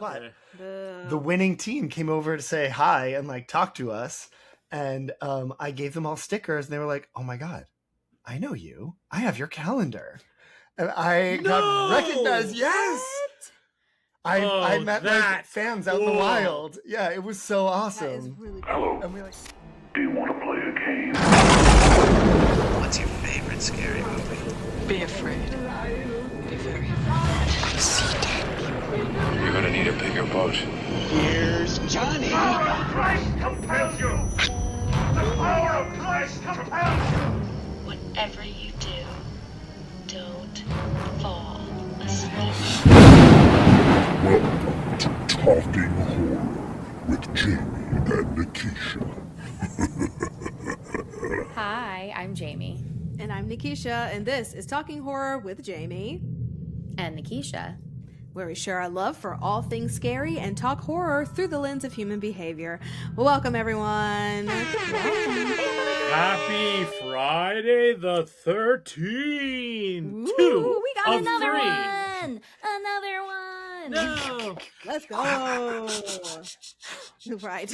But Okay. the winning team came over to say hi and like talk to us. And I gave them all stickers and they were like, oh my God, I know you. I have your calendar. And I got recognized. Yes. I met like fans out in the wild. Yeah, it was so awesome. That is really cool. Hello. And we're like, Do you want to play a game? What's your favorite scary movie? Be afraid. Be very afraid. See dead people. You're gonna need a bigger boat. Here's Johnny. The power of Christ compels you! The power of Christ compels you! Whatever you do, don't fall asleep. Welcome to Talking Horror with Jamie and Nikisha. Hi, I'm Jamie. And I'm Nikisha, and this is Talking Horror with Jamie. And Nikisha. Where we share our love for all things scary and talk horror through the lens of human behavior. Well, welcome, everyone. Happy Friday the 13th. Ooh, we got of another 3. one. Another one. No. Let's go. Right.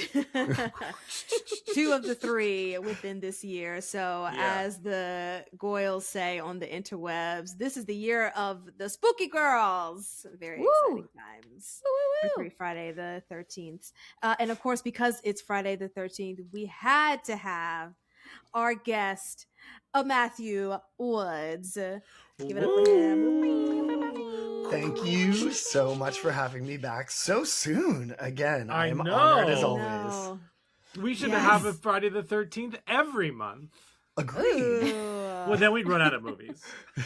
2 of the 3 within this year. So as the Goyles say on the interwebs, this is the year of the spooky girls. Very exciting times. For Friday the 13th. And of course, because it's Friday the 13th, we had to have our guest, Matthew Woods. Give it up for him. thank you so much for having me back so soon. Again, I am know. honored as always. No. We should have a Friday the 13th every month. Agreed. Well, then we'd run out of movies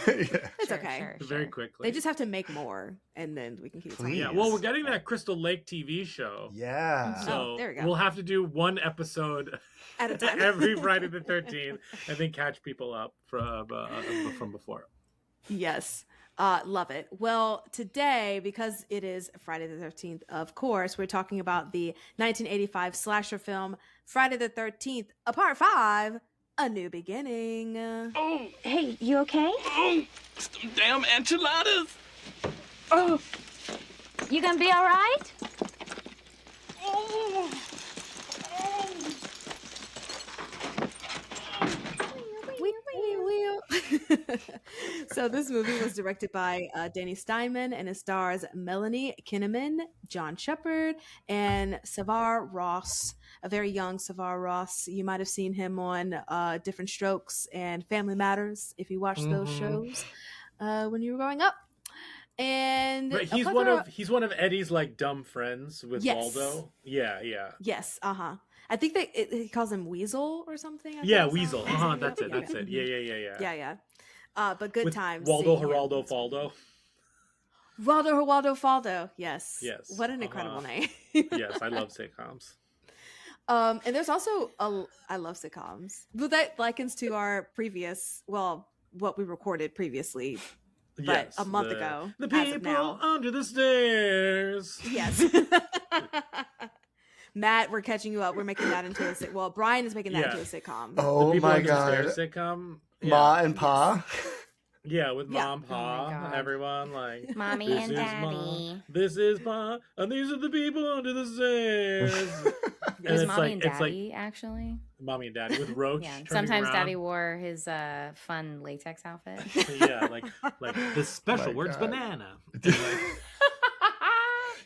Yeah. It's okay. very quickly. They just have to make more, and then we can keep talking. Please. Yeah, well, we're getting that Crystal Lake TV show. Yeah. So there we go. we'll have to do one episode At a time. every Friday the 13th and then catch people up from before. Yes. Love it. Well, today, because it is Friday the 13th, of course, we're talking about the 1985 slasher film Friday the 13th, Part 5, A New Beginning. Oh, hey, you okay? Oh, some damn enchiladas. Oh, you gonna be all right? Oh. So this movie was directed by Danny Steinman, and it stars Melanie Kinnaman, John Shepard, and Savar Ross, a very young Savar Ross. You might have seen him on Different Strokes and Family Matters if you watched those shows when you were growing up. And Right, he's one of Eddie's like dumb friends with Waldo. Yeah. Yes, I think he calls him Weasel or something. Yeah, Weasel. That's it. Yeah. But good with times. Waldo, seeing him. Geraldo, Faldo. Waldo Faldo. Yes. What an incredible name. Yes, I love sitcoms. And there's also I love sitcoms. But that likens to our previous, what we recorded previously, but a month ago. The as of people now. under the stairs. Yes. Matt, we're catching you up. We're making that into a sitcom. Well, Brian is making that into a sitcom. The Oh people my under the God. stairs sitcom. Ma and Pa. Yeah, with Yeah. Mom, Pa, Oh my God. everyone like Mommy this and is Daddy. Ma, this is Pa, and these are the people under the stairs. It was Mommy and Daddy, actually. Mommy and Daddy with Roach. Yeah. turning Sometimes around. Daddy wore his fun latex outfit. Yeah, like the special My word's God. banana.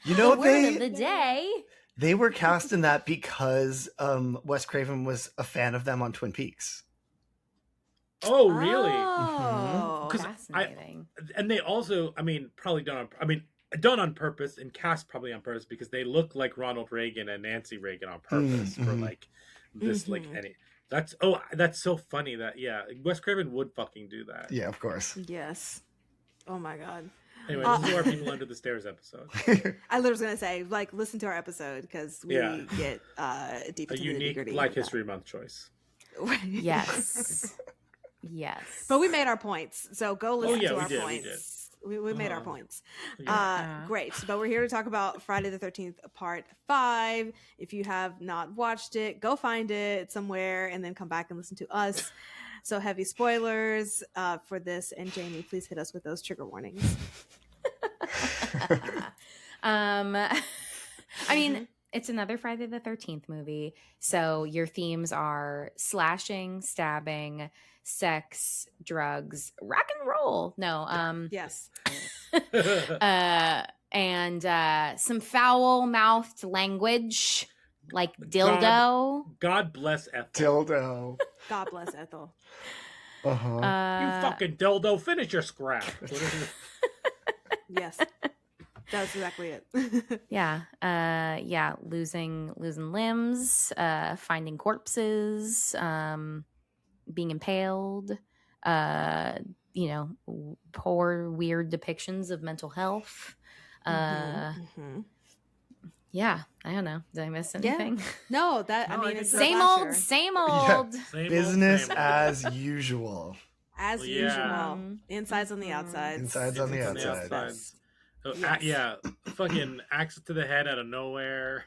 You know, the word of the day. they were cast in that because Wes Craven was a fan of them on Twin Peaks. Oh, really? Oh, 'Cause fascinating. And they also, probably done on purpose and cast probably on purpose because they look like Ronald Reagan and Nancy Reagan on purpose for like this that's so funny that Wes Craven would fucking do that. Yeah, of course. Yes. Oh my God. Anyway, this is our people under the stairs episode. I literally was gonna say, listen to our episode because we get deep A into the unique nitty-gritty Black of that. History Month choice. Yes. Yes. But we made our points, so go listen to we our did, we points. We made our points. Yeah. Great. But we're here to talk about Friday the 13th, Part 5. If you have not watched it, go find it somewhere and then come back and listen to us. So heavy spoilers for this. And Jamie, please hit us with those trigger warnings. I mean, it's another Friday the 13th movie. So your themes are slashing, stabbing, sex, drugs, rock and roll. No, Yes. and some foul-mouthed language like dildo. God bless Ethel. Dildo. God bless Ethel. Uh-huh. You fucking dildo, finish your scrap. Yes. That's exactly it. Yeah, losing limbs, finding corpses, being impaled, poor weird depictions of mental health. Yeah, I don't know. Did I miss anything? No, it's a slasher. Same old. Same Business old. as usual. As usual. Insides on the outsides. Insides on the It's outsides. So, Yes. yeah, fucking axe to the head out of nowhere.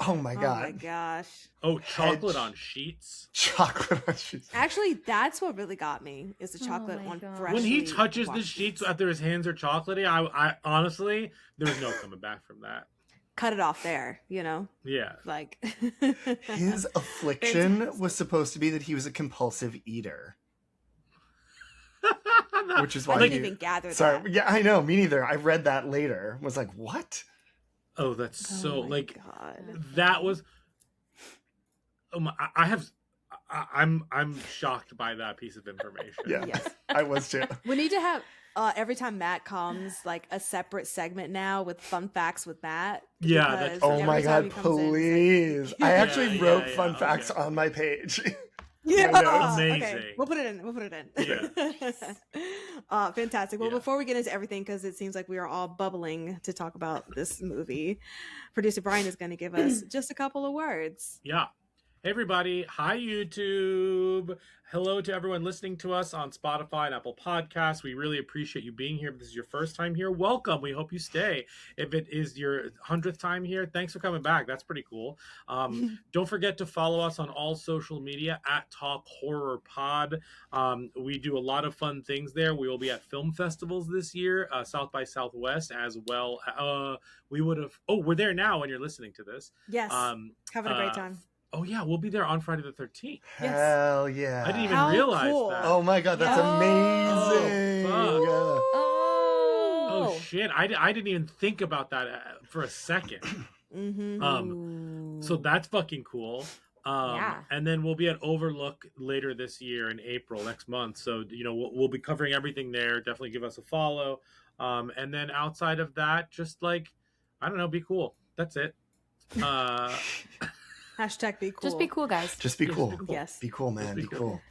Oh my Oh god. my gosh. Oh, chocolate Hedge. on sheets. Chocolate on sheets. Actually, that's what really got me is the chocolate my on God. freshly When he touches the washed sheets after his hands are chocolatey, I honestly, there's no coming back from that. cut it off there, Yeah. like His affliction Fantastic. was supposed to be that he was a compulsive eater. Which is why I didn't he- even gather Sorry, that. yeah, I know. Me neither. I read that later. Was like, what? Oh, that's so Oh my like God. that was. Oh my! I'm shocked by that piece of information. Yeah, Yes. I was too. We need to have every time Matt comes, like a separate segment now with fun facts with Matt. Yeah, because that's- Oh every my time god, he comes in, please! it's I like- actually Yeah, wrote yeah, fun okay. facts on my page. Yeah, My notes. Amazing. Okay. We'll put it in. Fantastic. Well, Yeah. before we get into everything, because it seems like we are all bubbling to talk about this movie, producer Brian is going to give us just a couple of words. Yeah. Hey everybody, hi YouTube. Hello to everyone listening to us on Spotify and Apple Podcasts. We really appreciate you being here. If this is your first time here, welcome. We hope you stay. If it is your 100th time here, thanks for coming back. That's pretty cool. Don't forget to follow us on all social media at Talk Horror Pod. We do a lot of fun things there. We will be at film festivals this year, South by Southwest as well. We're there now when you're listening to this. Yes. Having a great time. Oh yeah, we'll be there on Friday the 13th. Yes. Hell yeah! I didn't even How realize cool. that. Oh my god, that's Yeah. amazing! Oh, Oh. Oh shit! I didn't even think about that for a second. Mm-hmm. So that's fucking cool. Yeah. And then we'll be at Overlook later this year in April next month. So we'll be covering everything there. Definitely give us a follow. And then outside of that, just like I don't know, be cool. That's it. Hashtag be cool. Just be cool, guys. Just be cool. cool. Yes. Be cool, man. Be cool.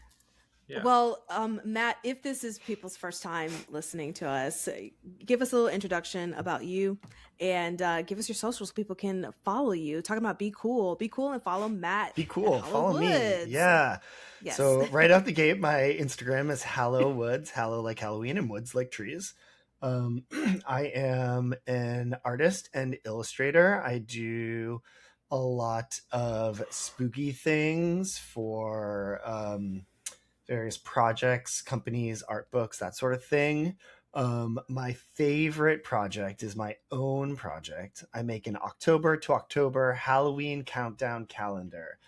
Yeah. Well, Matt, if this is people's first time listening to us, give us a little introduction about you and give us your socials so people can follow you. Talking about be cool and follow Matt. Be cool. at Follow me. Hallowoods. Yeah. Yes. So right out the gate, my Instagram is Hallow Woods. Hallow like Halloween and woods like trees. I am an artist and illustrator. I do a lot of spooky things for various projects, companies, art books, that sort of thing. My favorite project is my own project. I make an October to October Halloween countdown calendar.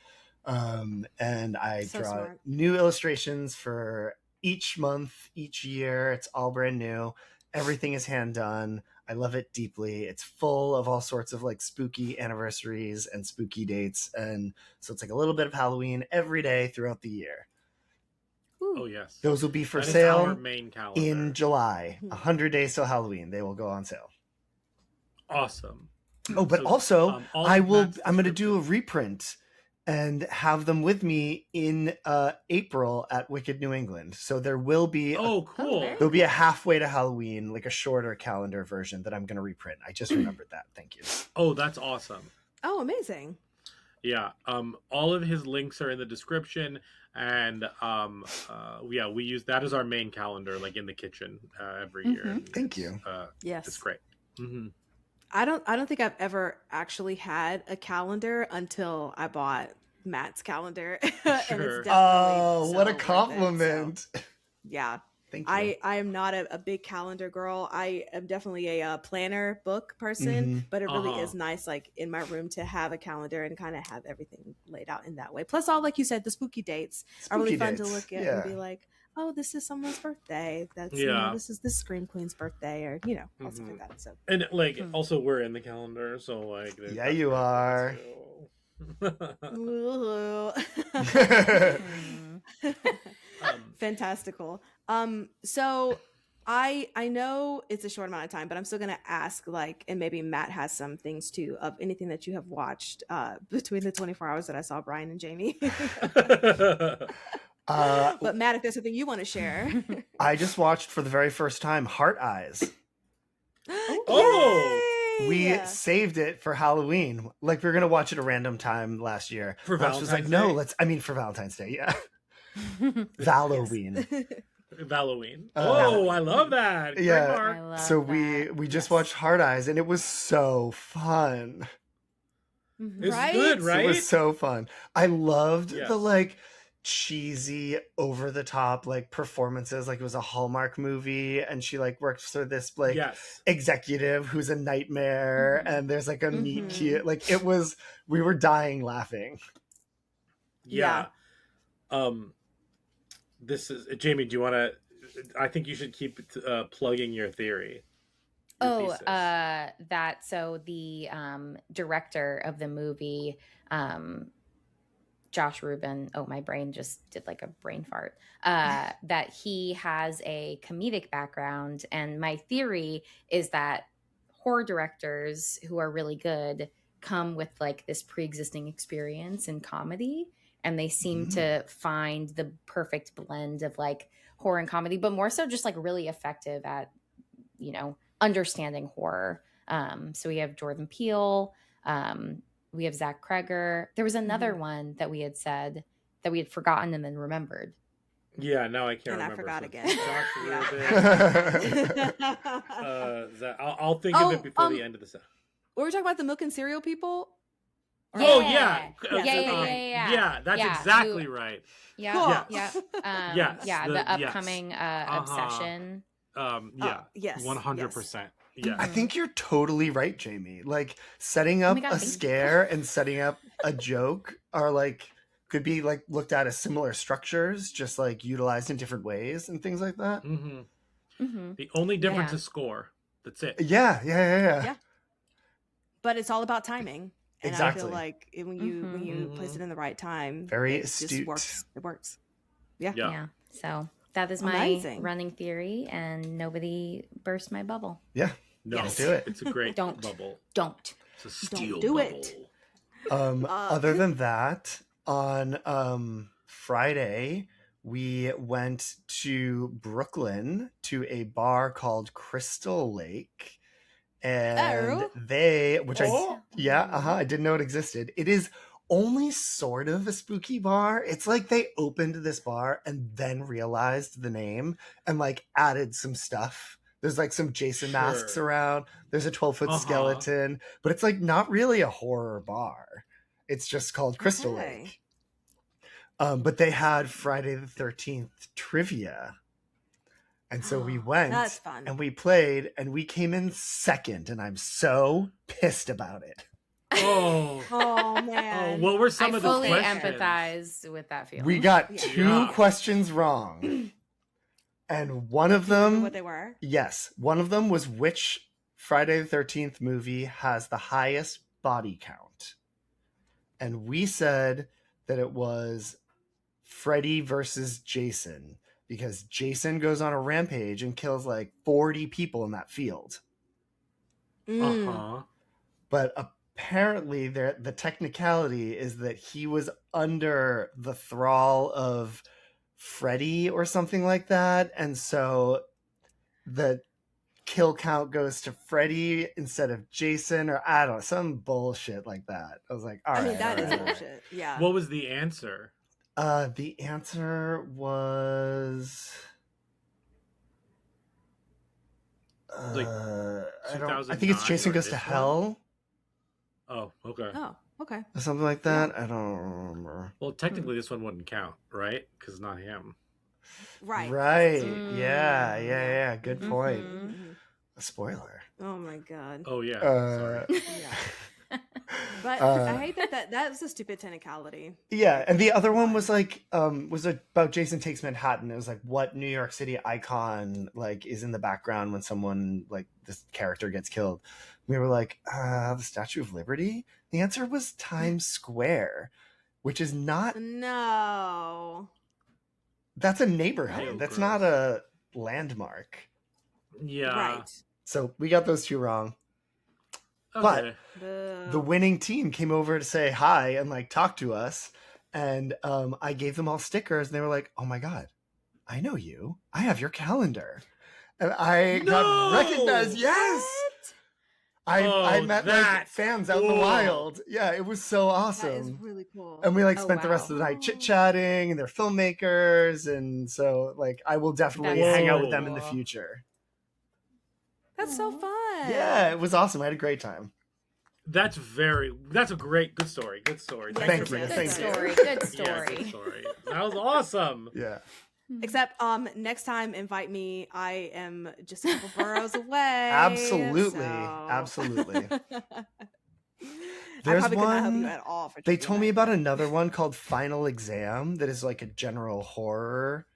And I So draw smart. new illustrations for each month, each year. It's all brand new. Everything is hand done. I love it deeply. It's full of all sorts of like spooky anniversaries and spooky dates. And so it's like a little bit of Halloween every day throughout the year. Oh yes. Those will be for That is our sale main calendar. in July. 100 days till Halloween. They will go on sale. Awesome. Oh, but So, also all I'm of Matt's going to do a descriptions- reprint and have them with me in April at Wicked New England. So there will be Oh, cool. very there'll be a halfway to Halloween, like a shorter calendar version that I'm going to reprint. I just remembered that. Thank you. Oh, that's awesome. Oh, amazing. Yeah. All of his links are in the description, and yeah, we use that as our main calendar, like in the kitchen every year. Mhm. And Thank you. Yes. It's great. Mm-hmm. I don't think I've ever actually had a calendar until I bought Matt's calendar. And Sure. it's definitely Oh, so what a worth it, so, compliment. yeah. Thank you. I am not a big calendar girl. I am definitely a planner book person, Mhm. but it really is nice, like in my room, to have a calendar and kind of have everything laid out in that way. Plus, all like you said, the spooky dates are really fun to look at and be like, oh, this is someone's birthday. That's this is the Scream Queen's birthday, or all stuff like that. So and like also we're in the calendar, so like yeah, you are. Fantastical. So I know it's a short amount of time, but I'm still gonna ask, like, and maybe Matt has some things too, of anything that you have watched between the 24 hours that I saw Brian and Jamie. But Matt, if there's something you want to share. I just watched for the very first time Heart Eyes. We saved it for Halloween. Like, we were gonna watch it a random time last year. For Valentine's was like, Day? no, for Valentine's Day, yeah. Halloween. Halloween. I love that. Yeah. I love So that. we just watched Heart Eyes, and it was so fun. It's Right? good, right? It was so fun. I loved Yes. the like cheesy, over the top like performances. Like, it was a Hallmark movie, and she like works for this like Yes. executive who's a nightmare, and there's like a meet cute. Like, it was, we were dying laughing. Yeah. This is Jamie. Do you want to? I think you should keep plugging your theory. Your thesis. That so the director of the movie, Josh Rubin. Oh, my brain just did like a brain fart. That he has a comedic background, and my theory is that horror directors who are really good come with like this pre-existing experience in comedy, and they seem to find the perfect blend of like horror and comedy, but more so just like really effective at, understanding horror. So we have Jordan Peele, we have Zach Kreger. There was another one that we had said that we had forgotten and then remembered. Yeah, now I can't And I remember. forgot So again. Josh Rubin. I'll think of it before the end of the set. Were we talking about the milk and cereal people? Yeah. Yeah. That's exactly right. Yeah, Cool. yeah, Yes, the upcoming Obsession. Yes, 100%. Yeah. I think you're totally right, Jamie. Like, setting up God, a thank you. scare and setting up a joke are like, could be like looked at as similar structures, just like utilized in different ways and things like that. The only difference is score. That's it. Yeah. But it's all about timing. And Exactly. I feel like when you place it in the right time, Very it astute. just works. It works. Yeah. Yeah. So that is my Amazing. running theory, and nobody burst my bubble. Yeah. No, Yes. Do it. It's a great Don't. bubble. Don't. It's a steel do bubble. it. Other than that, on Friday, we went to Brooklyn to a bar called Crystal Lake. And I didn't know it existed. It is only sort of a spooky bar. It's like they opened this bar and then realized the name and like added some stuff. There's like some Jason masks around. There's a 12-foot skeleton, but it's like not really a horror bar. It's just called Crystal Lake. But they had Friday the 13th trivia. And so we went. That's fun. And we played, and we came in second, and I'm so pissed about it. Oh man. What were some I of the fully questions? empathize with that feeling. We got two questions wrong. And one of them, what they were? yes, one of them was which Friday the 13th movie has the highest body count. And we said that it was Freddy versus Jason, because Jason goes on a rampage and kills like 40 people in that field. But apparently the technicality is that he was under the thrall of Freddy or something like that. And so the kill count goes to Freddy instead of Jason, or I don't know, some bullshit like that. I was like, all right. that all is right. bullshit. Yeah. What was the answer? The answer was Like I think it's Jason 2009 Goes or to this Hell Oh, okay. Oh, okay. or something like that. I don't remember. Well, technically, this one wouldn't count, right? Because it's not him. Right. Right. Mm. Yeah. Good point. Mhm. A spoiler. Oh my god. Oh yeah. Sorry. Yeah. But I hate that was a stupid technicality. Yeah, and the other one was like was about Jason Takes Manhattan. It was like what New York City icon like is in the background when someone like this character gets killed. We were like, the Statue of Liberty? The answer was Times Square, which is not No. that's a neighborhood. Ew, That's gross. not a landmark. Yeah. Right. So we got those two wrong. Okay. But the winning team came over to say hi and like talk to us, and I gave them all stickers, and they were like, "Oh my god, I know you. I have your calendar," and I got recognized. Yes, I met like fans out in the wild. Yeah, it was so awesome. That is really cool. And we like Oh, spent the rest of the night chit chatting, and they're filmmakers, and so like I will definitely That's hang out with so them in the cool. future. That's so fun. Yeah, it was awesome. I had a great time. That's a great, good story. Good story. Yeah, Thank for you. bringing Good it Thank you. story. up. Good Yeah, story. good story. That was awesome. Yeah. Except next time invite me. I am just a couple boroughs away. Absolutely. so- Absolutely. I There's probably could not help you one. at all. For They trivia told me night, about but- another one called Final Exam that is like a general horror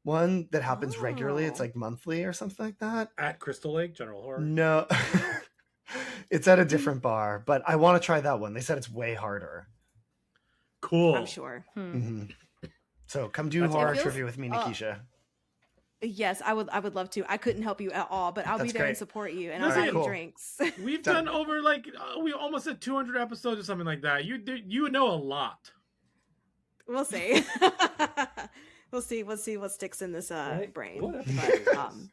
one that happens regularly. It's Oh. like monthly or something like that. At Crystal Lake General Horror. No. It's at a different bar, but I want to try that one. They said it's way harder. Cool. I'm sure. hmm So come do That's horror awesome. trivia with me, Nikisha. Yes, I would love to. I couldn't help you at all, but I'll That's be there great. and support you, and I'll Listen, buy you cool. drinks. We've Done. done over like we almost did 200 episodes or something like that. You know a lot. We'll see. We'll see what sticks in this Right? brain. What episode But is this?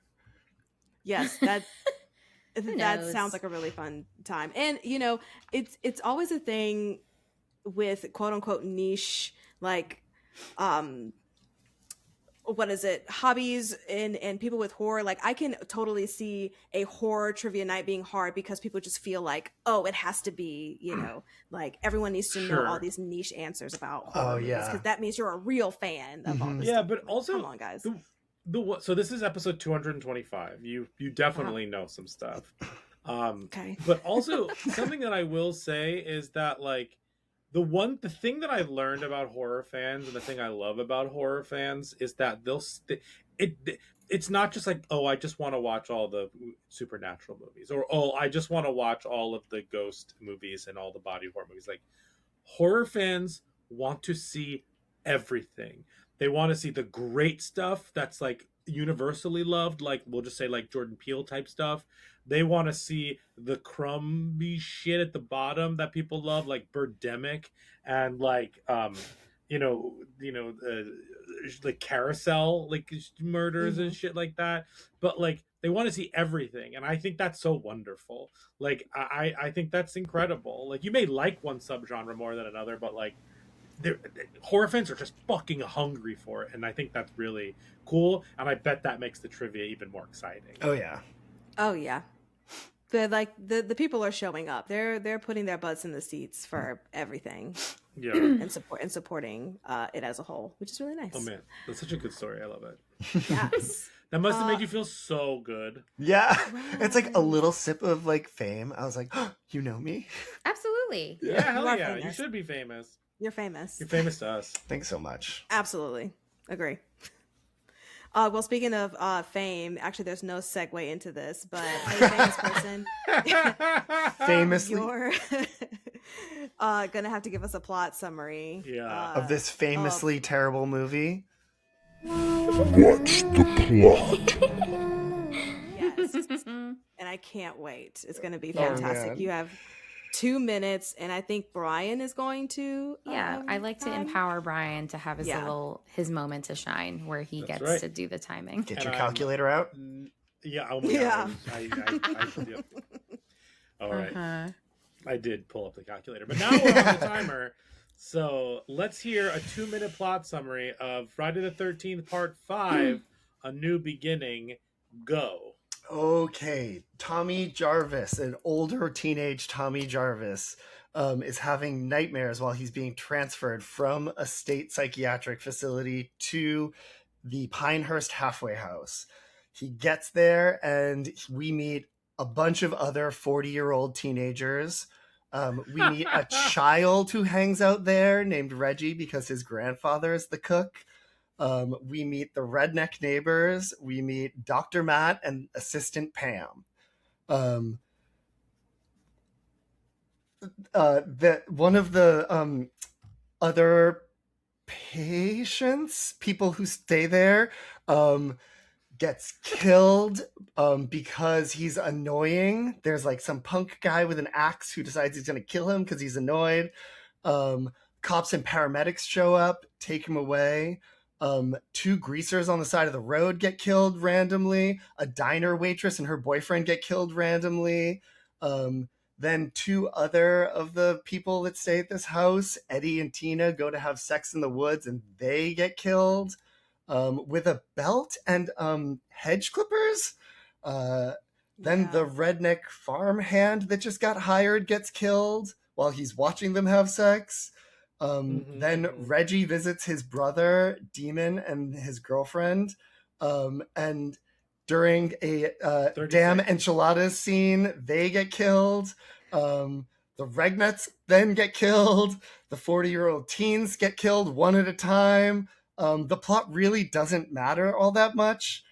yes, that knows? sounds like a really fun time. And it's always a thing with quote unquote niche like what is it, hobbies and people with horror. Like I can totally see a horror trivia night being hard because people just feel like, oh, it has to be, like everyone needs to know all Sure. these niche answers about Oh, horror yeah. because that means you're a real fan of all Mhm. this Yeah, stuff. but Like, also come on, guys. So this is episode 225. You definitely know some stuff. Okay. But also something that I will say is that like the thing that I learned about horror fans and the thing I love about horror fans is that it's not just like, oh, I just want to watch all the supernatural movies, or oh, I just want to watch all of the ghost movies and all the body horror movies. Like horror fans want to see everything. They want to see the great stuff that's like universally loved, like we'll just say like Jordan Peele type stuff. They want to see the crumby shit at the bottom that people love, like Birdemic and like like carousel, like murders and shit like that. But like they want to see everything, and I think that's so wonderful. Like I think that's incredible. Like you may like one subgenre more than another, but like horror fans are just fucking hungry for it, and I think that's really cool. And I bet that makes the trivia even more exciting. Oh yeah. Oh yeah. The people are showing up. They're putting their butts in the seats for everything Yeah. and supporting it as a whole, which is really nice. Oh man, that's such a good story. I love it. Yes. That must have made you feel so good. Yeah. It's like a Right. little sip of like fame. I was like, oh, you know me? Absolutely. Yeah, hell You are yeah. You famous. should be famous. You're famous. You're famous to us. Thanks so much. Absolutely. Agree. Well, speaking of fame, actually, there's no segue into this, but hey, famous person, Famously you're gonna have to give us a plot summary. Yeah. of this famously terrible movie. What's the plot? Yes, and I can't wait. It's gonna be Oh, fantastic. man. You have 2 minutes, and I think Brian is going to. Yeah, I like to time. empower Brian to have his Yeah. his moment to shine, where he That's gets right. to do the timing. Get And your I'm- calculator out. Yeah. Oh my Yeah. god. Yep. All right. Uh-huh. I did pull up the calculator, but now we're on the timer. So let's hear a 2-minute plot summary of Friday the 13th, Part 5, A New Beginning. Go. Okay, Tommy Jarvis, an older teenage Tommy Jarvis, is having nightmares while he's being transferred from a state psychiatric facility to the Pinehurst halfway house. He gets there and we meet a bunch of other 40-year-old teenagers. We meet a child who hangs out there named Reggie because his grandfather is the cook. We meet the redneck neighbors. We meet Dr. Matt and assistant Pam. One of the other patients, people who stay there, gets killed because he's annoying. There's like some punk guy with an axe who decides he's going to kill him because he's annoyed. Cops and paramedics show up, take him away. 2 greasers on the side of the road get killed randomly. A diner waitress and her boyfriend get killed randomly. Then 2 other of the people that stay at this house, Eddie and Tina, go to have sex in the woods and they get killed with a belt and hedge clippers. Then the redneck farmhand that just got hired gets killed while he's watching them have sex. Then Reggie visits his brother, Demon, and his girlfriend. And during a damn enchiladas scene, they get killed. The Regnuts then get killed. The 40-year-old teens get killed one at a time. The plot really doesn't matter all that much.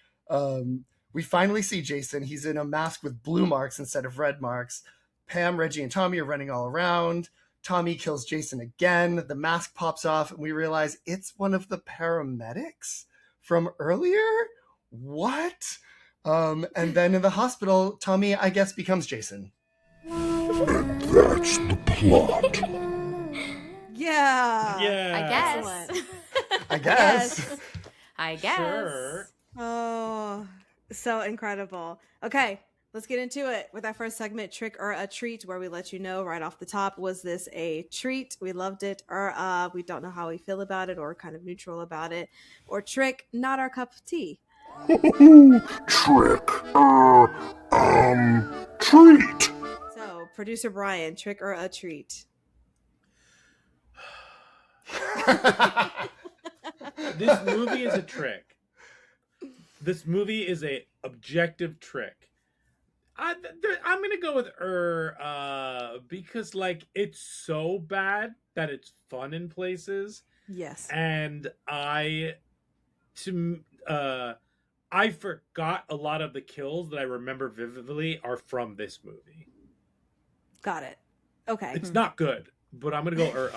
We finally see Jason. He's in a mask with blue marks instead of red marks. Pam, Reggie, and Tommy are running all around. Tommy kills Jason again. The mask pops off, and we realize it's one of the paramedics from earlier? What? And then in the hospital, Tommy, I guess, becomes Jason. And that's the plot. Yeah. Yeah. I guess. Excellent. I guess. I guess. Sure. Oh, so incredible. Okay, let's get into it with our first segment, Trick or a Treat, where we let you know right off the top, was this a treat? We loved it, or we don't know how we feel about it, or kind of neutral about it, or trick, not our cup of tea. Trick. Treat. So, producer Brian, trick or a treat? This movie is a trick. This movie is a objective trick. I'm gonna go with because like it's so bad that it's fun in places. Yes. And I forgot a lot of the kills that I remember vividly are from this movie. Got it. Okay. It's not good, but I'm gonna go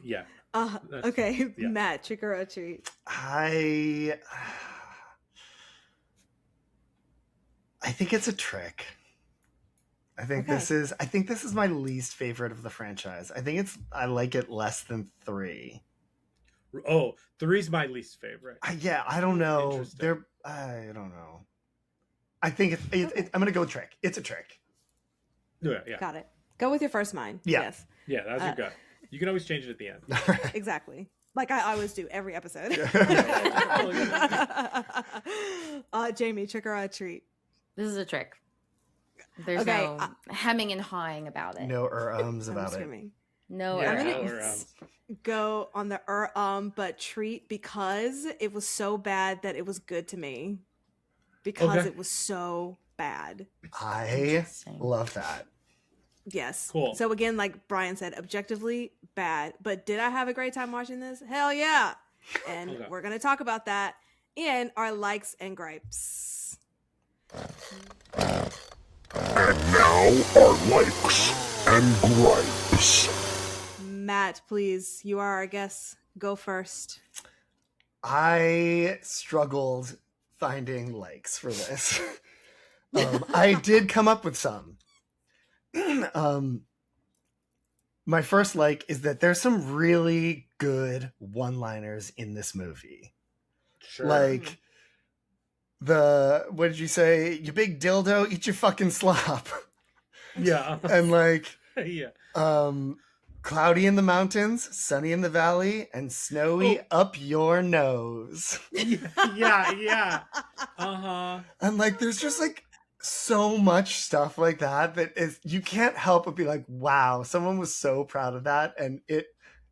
yeah. Okay, yeah. Matt, trick or a treat? I think it's a trick. I think this is my least favorite of the franchise. I like it less than 3. Oh, 3's my least favorite. I don't know. I don't know. I think I'm gonna go with trick. It's a trick. Yeah. Got it. Go with your first mind. Yeah. Yes. Yeah, that's your gut. You can always change it at the end. Exactly. Like I always do every episode. Jamie, trick or a treat? This is a trick. There's no hemming and hawing about it. No ums about it. No, Yeah, I'm ums. gonna go on the but treat because it was so bad that it was good to me. Because it was so bad. I love that. Yes. Cool. So again, like Brian said, objectively bad. But did I have a great time watching this? Hell yeah. And we're going to talk about that in our likes and gripes. And now our likes and gripes. Matt, please, you are our guest. Go first. I struggled finding likes for this. I did come up with some. My first like is that there's some really good one-liners in this movie. Sure. Like what did you say? You big dildo, eat your fucking slop. Yeah. And like yeah. Cloudy in the mountains, sunny in the valley, and snowy up your nose. Yeah. Uh-huh. And like there's just like so much stuff like that is you can't help but be like, wow, someone was so proud of that, and it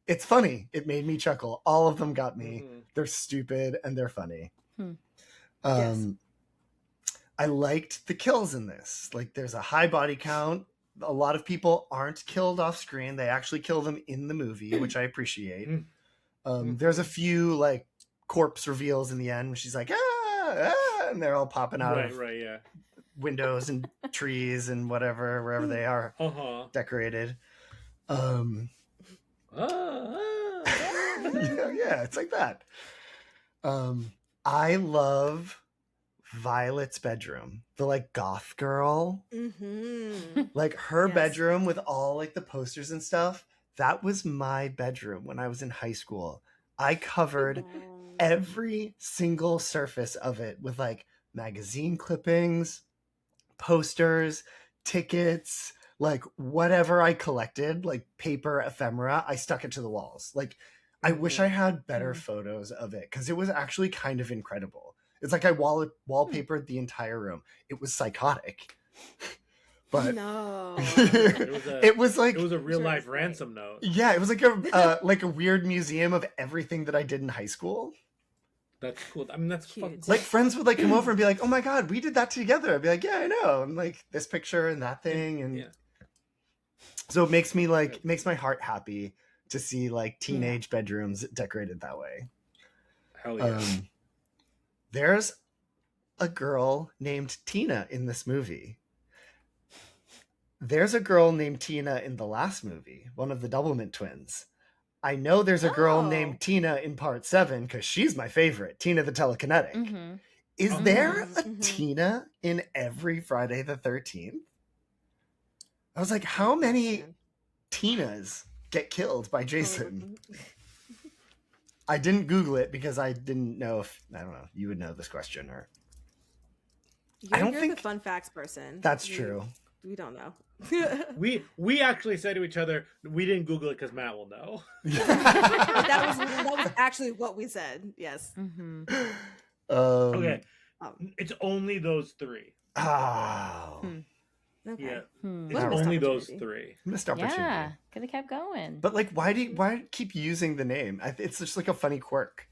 It's funny. It made me chuckle. All of them got me. Mhm. They're stupid and they're funny. Yes. I liked the kills in this. Like, there's a high body count. A lot of people aren't killed off screen. They actually kill them in the movie, which I appreciate. There's a few like corpse reveals in the end when she's like, and they're all popping out of Yeah. windows and trees and whatever, wherever they are decorated. Yeah, it's like that. I love Violet's bedroom, the like goth girl, like her bedroom with all like the posters and stuff. That was my bedroom when I was in high school. I covered every single surface of it with like magazine clippings, posters, tickets, like whatever I collected, like paper ephemera, I stuck it to the walls. Like, I wish I had better photos of it because it was actually kind of incredible. It's like I wallpapered the entire room. It was psychotic. But no, it was a real life ransom note. Yeah, it was like a weird museum of everything that I did in high school. That's cool. I mean, that's cute. Like friends would like come over and be like, "Oh my god, we did that together." I'd be like, "Yeah, I know." And like this picture and that thing, and so it makes my heart happy to see like teenage bedrooms decorated that way. Hell yeah. There's a girl named Tina in this movie. There's a girl named Tina in the last movie, one of the Doublemint twins. I know there's a girl named Tina in part 7 because she's my favorite, Tina the Telekinetic. Is there a Tina in every Friday the 13th? I was like, how many Tinas get killed by Jason? I didn't Google it because I didn't know if, I don't know, you would know this question or... You're the fun facts person. That's true. We don't know. we actually said to each other, we didn't Google it because Matt will know. that was actually what we said. Yes. Okay. It's only those 3. Oh. Okay. Yeah. It's only those 3. Missed opportunity. Yeah, could have kept going. But like, why keep using the name? It's just like a funny quirk.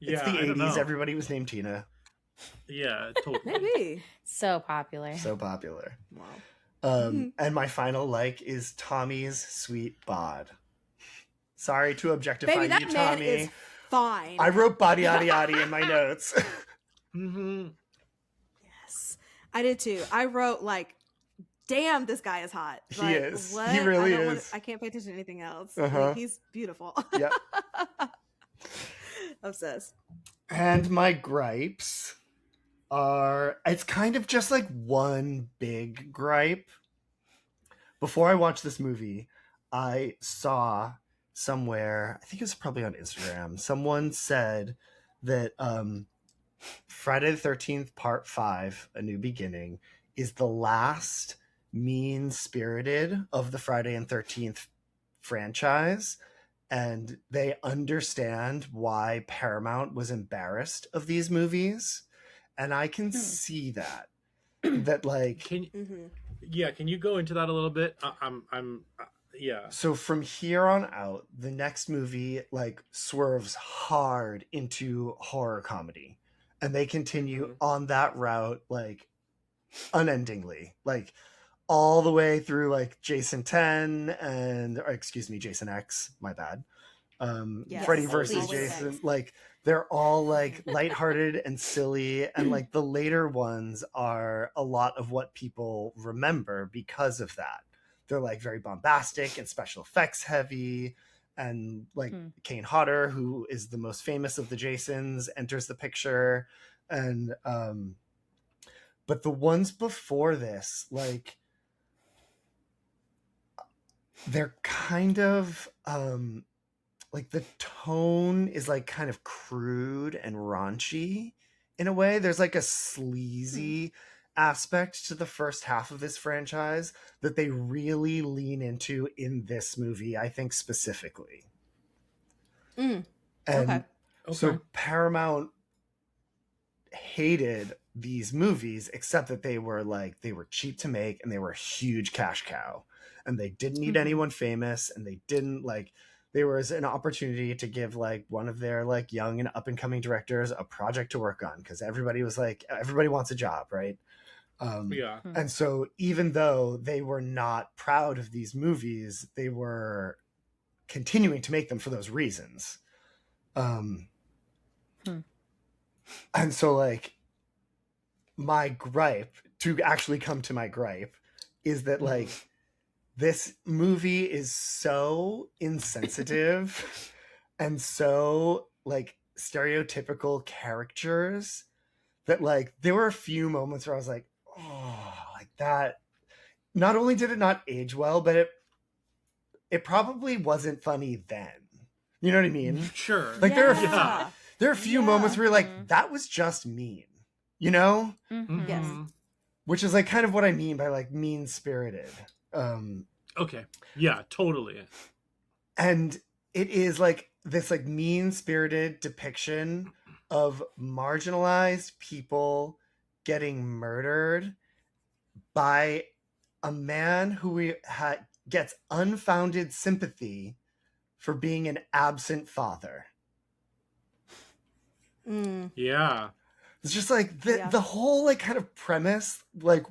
It's the 80s. Everybody was named Tina. Yeah, totally. Maybe. So popular. Wow. And my final like is Tommy's sweet bod. Sorry to objectify Baby, that you, man Tommy. is fine. I wrote body yaddy yaddy in my notes. Yes, I did too. I wrote like, damn, this guy is hot. He like, is. What? He really is. I can't pay attention to anything else. Uh-huh. Like, he's beautiful. Yep. Obsessed. And my gripes are, it's kind of just like one big gripe. Before I watched this movie, I saw somewhere, I think it was probably on Instagram, someone said that Friday the 13th Part 5, A New Beginning, is the last mean-spirited of the Friday and 13th franchise. And they understand why Paramount was embarrassed of these movies. And I can see that. That like... Can you go into that a little bit? Yeah. So from here on out, the next movie like swerves hard into horror comedy. And they continue on that route like unendingly. Like all the way through like Jason 10 Jason X, my bad. Freddy versus Jason, like they're all like lighthearted and silly, and like the later ones are a lot of what people remember because of that. They're like very bombastic and special effects heavy, and like Kane Hodder, who is the most famous of the Jasons, enters the picture, and but the ones before this, like they're kind of like the tone is like kind of crude and raunchy in a way. There's like a sleazy aspect to the first half of this franchise that they really lean into in this movie, I think specifically. And so Paramount hated these movies, except that they were cheap to make and they were a huge cash cow. And they didn't need anyone famous, and they there was an opportunity to give like one of their like young and up and coming directors a project to work on, because everybody was like, everybody wants a job, right? Yeah. And so even though they were not proud of these movies, they were continuing to make them for those reasons. And so like my gripe, to actually come to my gripe, is that like this movie is so insensitive and so like stereotypical characters that like there were a few moments where I was like, oh, like that. Not only did it not age well, but it probably wasn't funny then. You know what I mean? Sure. Like there Yeah. are a few moments where you're like, that was just mean, you know? Yes. Which is like kind of what I mean by like mean spirited. Okay. Yeah, totally. And it is like this like mean spirited depiction of marginalized people getting murdered by a man who gets unfounded sympathy for being an absent father. Yeah. It's just like the whole like kind of premise like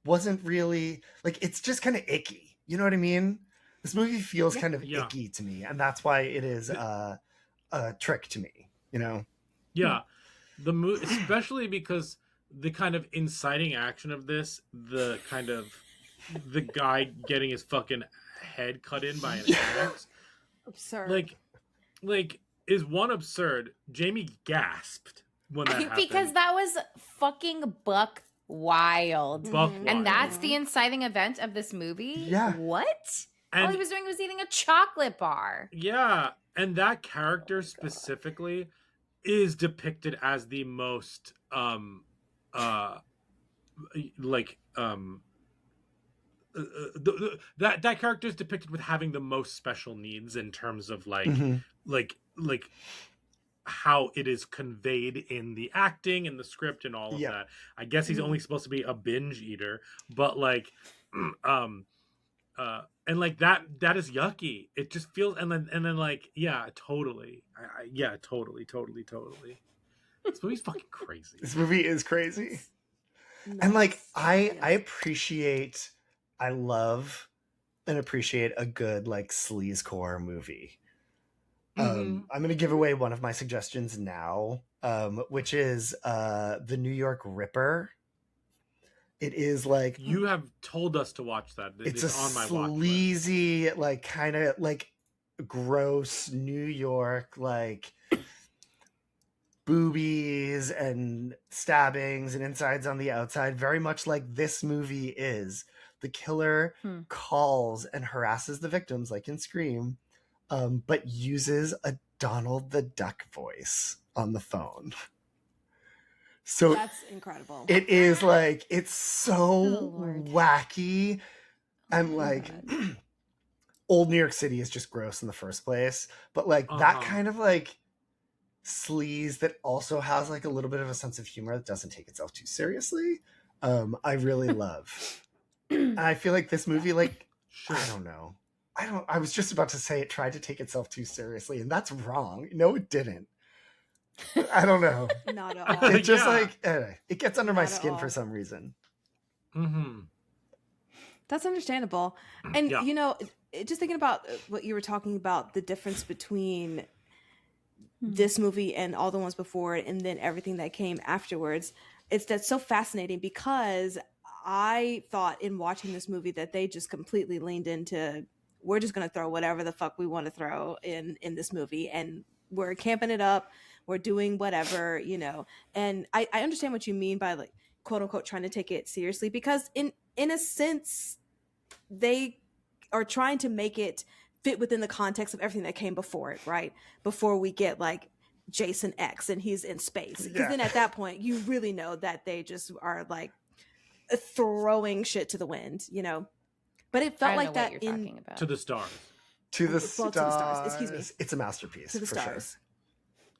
wasn't really like, it's just kind of icky. You know what I mean? This movie feels kind of icky to me, and that's why it is a trick to me, you know? Yeah. The movie, especially because the kind of inciting action of this, the kind of the guy getting his fucking head cut in by an axe. Absurd. Like is one absurd. Jamie gasped when that happened. Because that was fucking buck wild. Buck And wild. that's the inciting event of this movie? Yeah. What? And All he was doing was eating a chocolate bar. yeah, and that character specifically is depicted as the most that character is depicted with having the most special needs in terms of like how it is conveyed in the acting and the script and all of that. I guess he's only supposed to be a binge eater, but like and like that is yucky. It just feels, and then like totally. Totally. This movie's fucking crazy. This movie is crazy. And like I love and appreciate a good like sleazecore movie. I'm gonna give away one of my suggestions now, which is The New York Ripper. It is like, you have told us to watch that. It's on my watch list. Sleazy, like kind of like gross New York, like boobies and stabbings and insides on the outside, very much like this movie is. The killer calls and harasses the victims like in Scream, but uses a Donald the Duck voice on the phone. So that's incredible. It is like, it's so wacky, and like old New York City is just gross in the first place, but like that kind of like sleaze that also has like a little bit of a sense of humor that doesn't take itself too seriously, I really love. And I feel like this movie, like, I don't know. I was just about to say it tried to take itself too seriously, and that's wrong. No, it didn't. I don't know. Not at all. It just like, it gets under my skin for some reason. That's understandable. And, you know, just thinking about what you were talking about, the difference between this movie and all the ones before it, and then everything that came afterwards, that's so fascinating, because I thought in watching this movie that they just completely leaned into, we're just going to throw whatever the fuck we want to throw in this movie, and we're camping it up, we're doing whatever, you know. And I understand what you mean by like quote unquote trying to take it seriously, because in a sense they are trying to make it fit within the context of everything that came before it, right? Before we get like Jason X and he's in space, because then at that point you really know that they just are like throwing shit to the wind, you know. But it felt like that to the stars. To the stars. Excuse me. It's a masterpiece. To the for stars. Sure.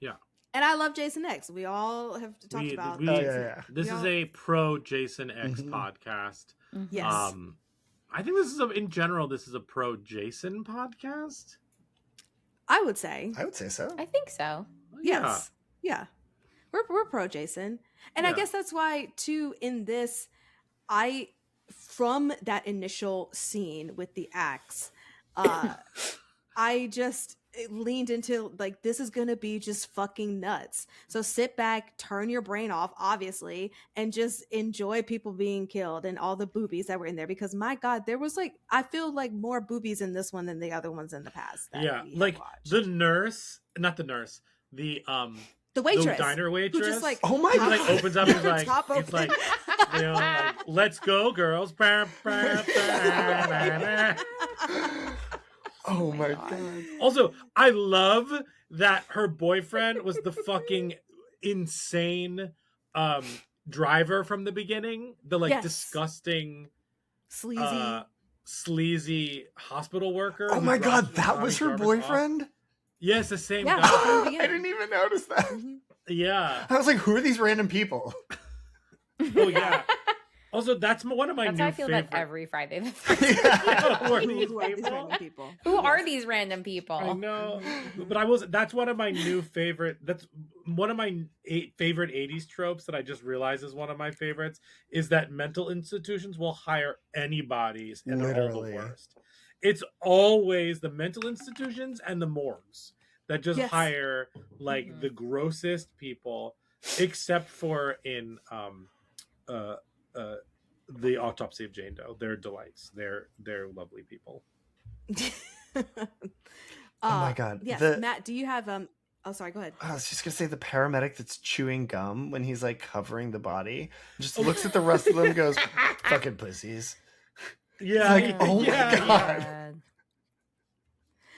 Yeah. And I love Jason X. We all have talked about. This is a pro Jason X podcast. Yes. I think this is in general. This is a pro Jason podcast. I would say. I would say so. I think so. Yes. Yeah. We're pro Jason. And I Yeah. guess that's why too in this from that initial scene with the axe, I just leaned into like this is gonna be just fucking nuts. So sit back, turn your brain off, obviously, and just enjoy people being killed and all the boobies that were in there. Because my God, there was like I feel like more boobies in this one than the other ones in the past. That Yeah, we have like watched. the nurse, not the nurse, the waitress, the diner waitress, who just like Oh my who, God. like opens up and is like, Top it's open. like, you know, like, let's go, girls. Oh my God. Also, I love that her boyfriend was the fucking insane driver from the beginning. The like Yes. disgusting sleazy. sleazy hospital worker. Oh who my drops God, that was her Tommy Jarvis off. boyfriend? Yes, the same Yeah. guy. I didn't even notice that. Mhm. Yeah. I was like, who are these random people? Oh yeah. Also, that's one of my That's new how I feel favorite. about every Friday the 13th. Who are Who these are these people? random people? Who are these random people? I know, Mhm. but that's one of my new favorite. That's one of my favorite '80s tropes that I just realized is one of my favorites. Is that mental institutions will hire anybody, and they're all Literally. the worst. It's always the mental institutions and the morgues that just Yes. hire like Mhm. the grossest people, except for in the Autopsy of Jane Doe. They're delights. They're lovely people. Oh my God. Yes, The- Matt, do you have oh sorry, go ahead. I was just gonna say the paramedic that's chewing gum when he's like covering the body just looks at the rest of them and goes, fucking pussies. Yeah, Like, oh my God.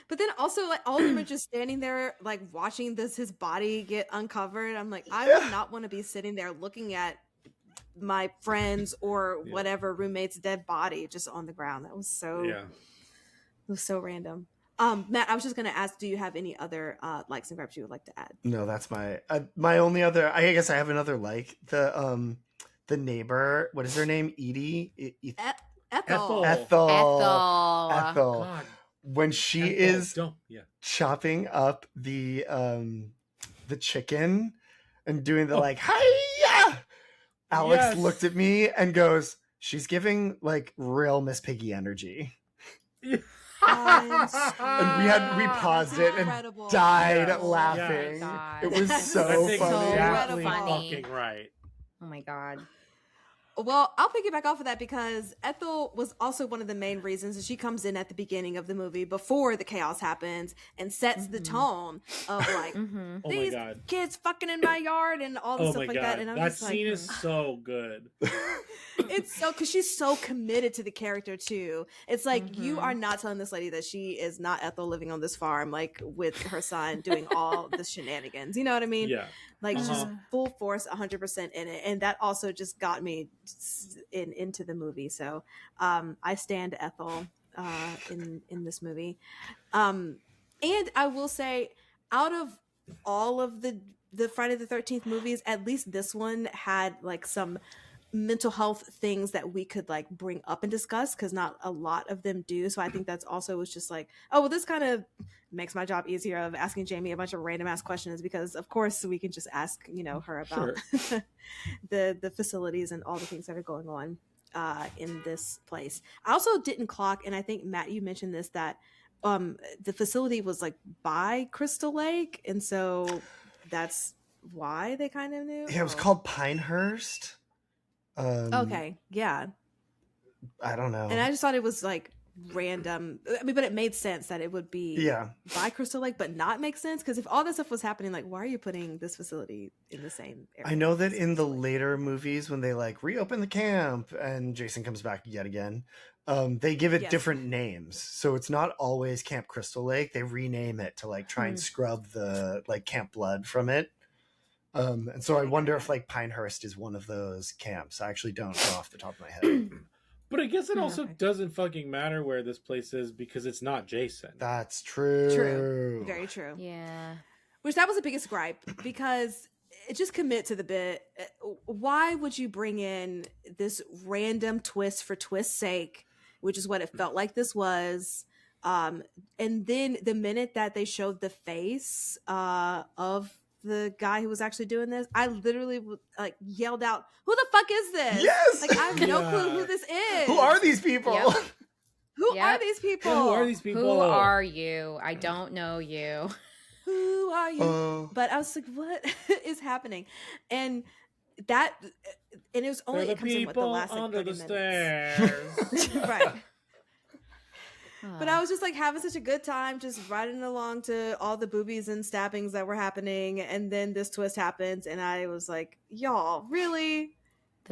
But then also like all of them are just standing there like watching his body get uncovered. I'm like, I would not want to be sitting there looking at my friends or Yeah. whatever roommate's dead body just on the ground. That was so Yeah. it was so random. Matt, I was just gonna ask, do you have any other likes and gripes you would like to add? No, that's my only other. I guess I have another like the neighbor. What is her name? Edie. Ethel. Ethel. Ethel. Ethel. God. When she Ethel, is don't. Yeah. chopping up the chicken and doing the Oh. like hiya. Alex Yes. looked at me and goes, "She's giving like real Miss Piggy energy." And we paused it and Incredible. died Yeah. laughing. Yeah. It was That's so That's funny. exactly funny. fucking right. Oh my God. Well, I'll piggyback off of that because Ethel was also one of the main reasons that she comes in at the beginning of the movie before the chaos happens and sets the tone of like Mm-hmm. Oh my these God. kids fucking in my yard and all this Oh stuff my like God. that. And I'm That just scene like, is so good. it's so because she's so committed to the character too. It's like you Mhm. are not telling this lady that she is not Ethel living on this farm, like with her son doing all the shenanigans. You know what I mean? Yeah. Like she's Uh-huh. full force 100% in it, and that also just got me into the movie. So I stand Ethel in this movie, and I will say out of all of the Friday the 13th movies, at least this one had like some mental health things that we could like bring up and discuss, because not a lot of them do. So I think that's also was just like, oh well, this kind of makes my job easier of asking Jamie a bunch of random ass questions, because of course we can just ask her about the facilities and all the things that are going on in this place. I also didn't clock, and I think Matt, you mentioned this, that the facility was like by Crystal Lake, and so that's why they kind of knew. Yeah, it was called Pinehurst. Okay, yeah. I don't know. And I just thought it was like random. I mean, but it made sense that it would be by Crystal Lake, but not make sense, because if all this stuff was happening, like, why are you putting this facility in the same area? I know that in the later movies, when they like reopen the camp and Jason comes back yet again, they give it different names. So it's not always Camp Crystal Lake. They rename it to like try and scrub the like Camp Blood from it. And so I wonder if like Pinehurst is one of those camps. I actually don't know off the top of my head. But I guess it also doesn't fucking matter where this place is, because it's not Jason. That's true. True. Very true. Yeah. Which that was the biggest gripe, because it just commit to the bit. Why would you bring in this random twist for twist's sake, which is what it felt like this was, And then the minute that they showed the face of the guy who was actually doing this, I literally like yelled out, "Who the fuck is this?" Yes! Like I have no clue who this is. Who are these people? Yep. Who are these people? Who are these people? Who are you? I don't know you. Who are you? But I was like, what is happening? And that, and it was only They're it the comes in with the people last like under 30 the minutes. stairs. Right. But I was just like having such a good time, just riding along to all the boobies and stabbings that were happening, and then this twist happens, and I was like, "Y'all, really?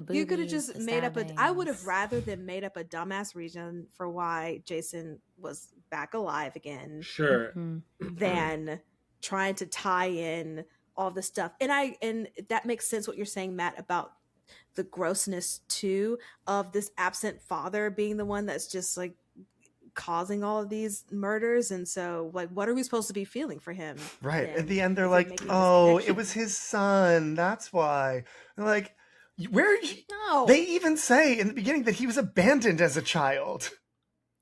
You could have just made up a. I would have rather than made up a dumbass reason for why Jason was back alive again, Sure. than trying to tie in all the stuff." And that makes sense what you're saying, Matt, about the grossness too of this absent father being the one that's just like causing all of these murders. And so like what are we supposed to be feeling for him? Right. then? At the end, they're Is it like, making this "Oh, it connection? was his son. That's why." They're like, where? No. They even say in the beginning that he was abandoned as a child.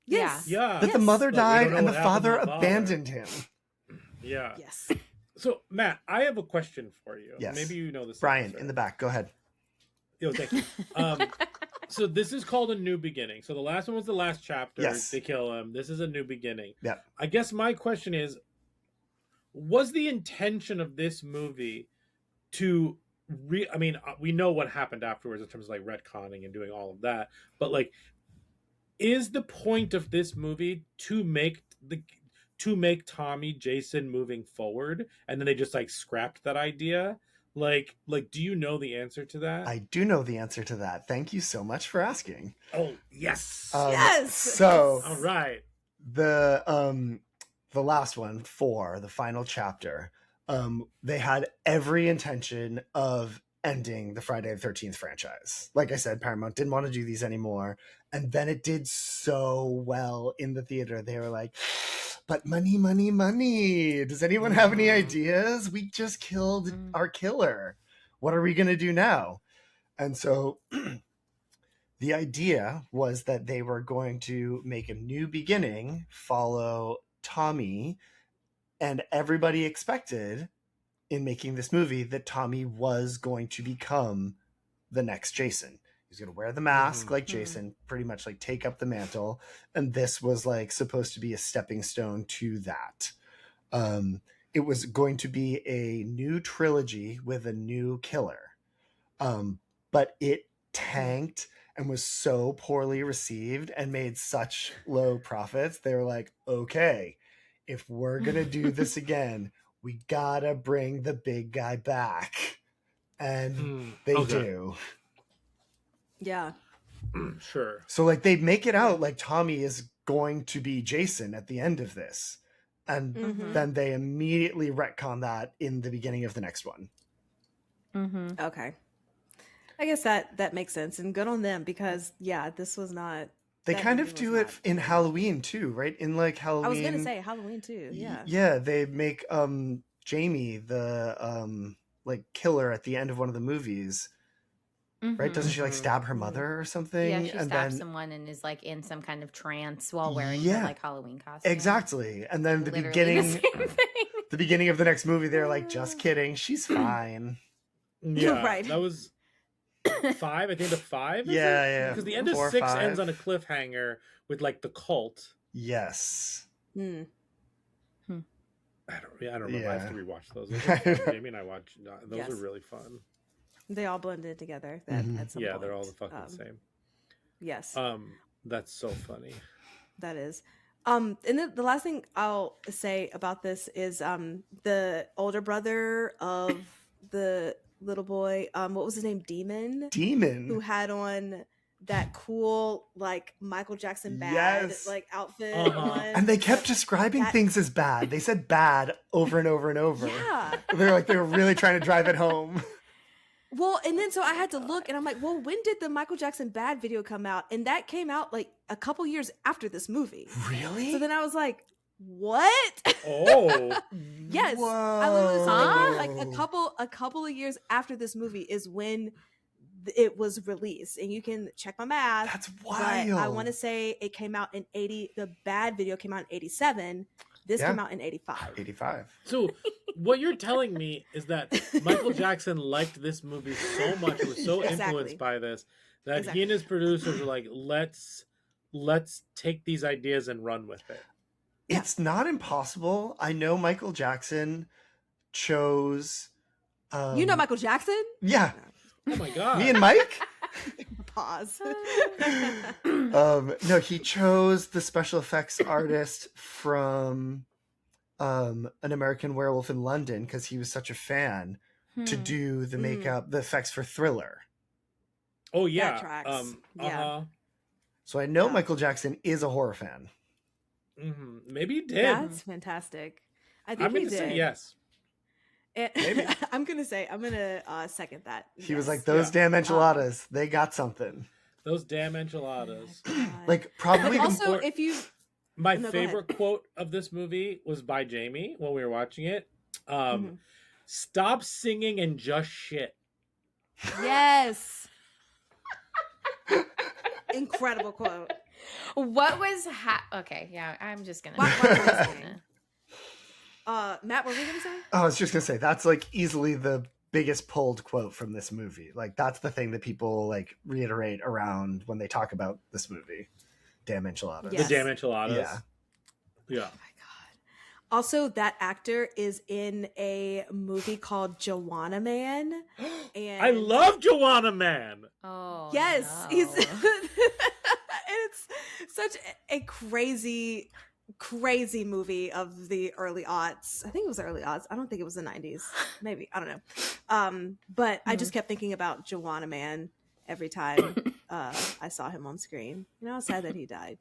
Yes. Yeah. That the mother Like, we don't died know and the what happened to father the father. abandoned him. Yeah. Yes. So, Matt, I have a question for you. Yes. Maybe you know this. Brian, answer. in the back. Go ahead. Yo, thank you. So this is called A New Beginning. So the last one was the last chapter. Yes. They kill him. This is a new beginning. Yeah. I guess my question is, was the intention of this movie to I mean, we know what happened afterwards in terms of like retconning and doing all of that, but like, is the point of this movie to make Tommy Jason moving forward, and then they just like scrapped that idea? Like, do you know the answer to that? I do know the answer to that. Thank you so much for asking. Oh, yes. Yes. So All right. the last one, 4, the final chapter, they had every intention of ending the Friday the 13th franchise. Like I said, Paramount didn't want to do these anymore. And then it did so well in the theater. They were like, but money, money, money. Does anyone have any ideas? We just killed our killer. What are we going to do now? And so the idea was that they were going to make a new beginning, follow Tommy, and everybody expected in making this movie that Tommy was going to become the next Jason. He's going to wear the mask like Jason, pretty much like take up the mantle. And this was like supposed to be a stepping stone to that. It was going to be a new trilogy with a new killer. But it tanked and was so poorly received and made such low profits. They were like, okay, if we're going to do this again, we gotta bring the big guy back. And they do. Yeah. Sure. So like they make it out like Tommy is going to be Jason at the end of this. And then they immediately retcon that in the beginning of the next one. Okay. I guess that makes sense, and good on them, because yeah, this was not. They that kind movie of do was it not- in Halloween too, right? In like Halloween. I was gonna say Halloween too. Yeah. Yeah, they make Jamie the like killer at the end of one of the movies. Right? Doesn't she like stab her mother or something? Yeah, she and stabs then someone and is like in some kind of trance while wearing Yeah. her like Halloween costume. exactly. And then the Literally beginning the same thing. the beginning of the next movie, they're like, just kidding, she's fine. Yeah. Right. That was 5. At the end of 5. Yeah. Because the end 4, of 6 5. ends on a cliffhanger with like the cult. Yes. Hmm. I don't remember. I have to Yeah. rewatch those. Those are fun. Jamie and I watched. Those Yes. are really fun. They all blended together at some Yeah, point. they're all the fucking same. Yes. That's so funny. That is. And then the last thing I'll say about this is the older brother of the little boy, what was his name? Demon, who had on that cool like Michael Jackson bad Yes. like outfit Uh-huh. on. And they kept describing things as bad. They said bad over and over and over. Yeah. They were really trying to drive it home. Well, and then so I had to look, and I'm like, well, when did the Michael Jackson Bad video come out? And that came out like a couple years after this movie. Really? So then I was like, what? Oh. Yes. Whoa. I literally was like a couple of years after this movie is when it was released, and you can check my math. That's but I wild. want to say it came out in 80. The bad video came out in 87. This came out in 85. 85. So what you're telling me is that Michael Jackson liked this movie so much, was so influenced by this, that he and his producers were like, let's take these ideas and run with it. It's not impossible. I know Michael Jackson chose you know Michael Jackson? Yeah. Oh my god. Me and Mike? Pause. No, he chose the special effects artist from An American Werewolf in London because he was such a fan to do the makeup, the effects for Thriller. Oh yeah. That tracks. So I know Michael Jackson is a horror fan. Maybe he did. That's fantastic. I think I'm he going to did. say yes. Maybe. I'm gonna second that. He was like, those damn enchiladas, they got something. Those damn enchiladas. Like, probably but also, if you... My favorite quote of this movie was by Jamie when we were watching it. Stop singing and just shit. Yes. Incredible quote. What was okay, yeah, I'm just gonna Matt, what were you gonna say? I was just gonna say that's like easily the biggest pulled quote from this movie. Like that's the thing that people like reiterate around when they talk about this movie. Damn enchiladas. Yes. The damn enchiladas. Yeah. Oh my god. Also, that actor is in a movie called Joanna Man. And I love Joanna Man. Oh yes, no. he's it's such a crazy movie of the early aughts. I think it was the early aughts. I don't think it was the 90s. Maybe. I don't know. But I just kept thinking about Joanna Man every time I saw him on screen. You know, I was sad that he died.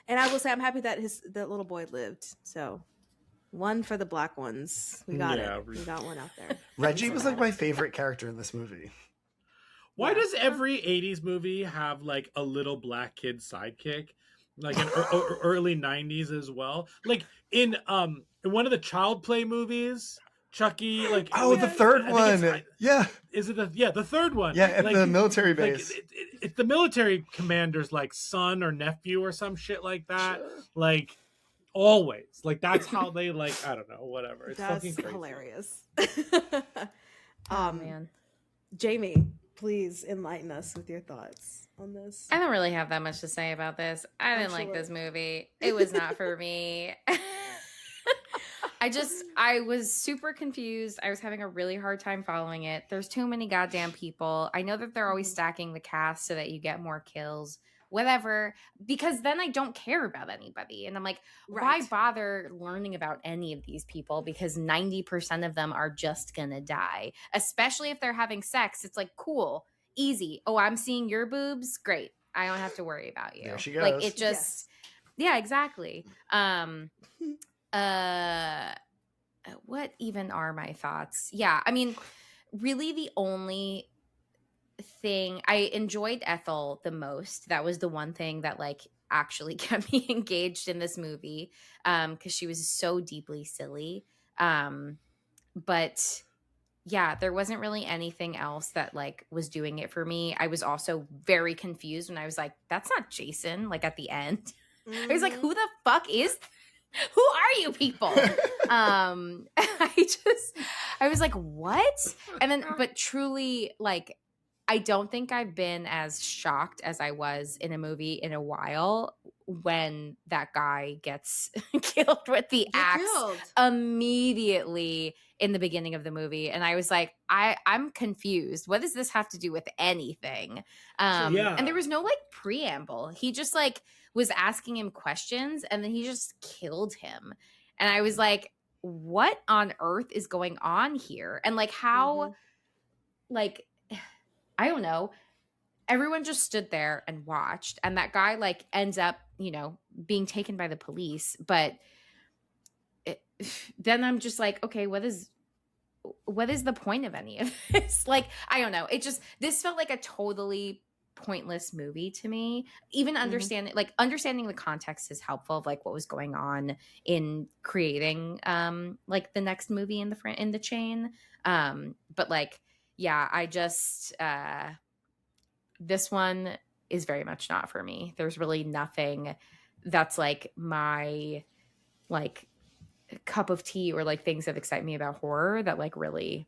And I will say I'm happy that the little boy lived. So one for the black ones. We got it. We got one out there. Reggie was like my favorite character in this movie. Why does every 80s movie have like a little black kid sidekick? Like in early 90s as well. Like in one of the Child Play movies, Chucky, like the third one. Yeah. Is it the third one? Yeah, at like, the military base. Like, it's the military commander's like son or nephew or some shit like that. Like always. Like that's how they like, I don't know, whatever. It's That's fucking crazy. hilarious. Man. Jamie, please enlighten us with your thoughts on this. I don't really have that much to say about this. I didn't like this movie. It was not for me. I was super confused. I was having a really hard time following it. There's too many goddamn people. I know that they're always stacking the cast so that you get more kills, whatever, because then I don't care about anybody. And I'm like, why bother learning about any of these people? Because 90% of them are just gonna die, especially if they're having sex. It's like, cool, easy. Oh, I'm seeing your boobs. Great. I don't have to worry about you. There she goes. Like it just, yeah, exactly. What even are my thoughts? Yeah, I mean, really the only thing I enjoyed Ethel the most. That was the one thing that like actually kept me engaged in this movie, because she was so deeply silly. But yeah, there wasn't really anything else that like was doing it for me. I was also very confused when I was like, that's not Jason, like at the end. I was like, who the fuck is who are you people? I was like, what? And then, but truly, like, I don't think I've been as shocked as I was in a movie in a while when that guy gets killed with the axe immediately in the beginning of the movie. And I was like, I'm confused. What does this have to do with anything? And there was no like preamble. He just like was asking him questions and then he just killed him. And I was like, what on earth is going on here? And like how, like, I don't know. Everyone just stood there and watched. And that guy like ends up, you know, being taken by the police. But then I'm just like, okay, what is the point of any of this? Like, I don't know. This felt like a totally pointless movie to me. Even understanding the context is helpful of like what was going on in creating like the next movie in the chain. But like, yeah, I just this one is very much not for me. There's really nothing that's like my like cup of tea or like things that excite me about horror that like really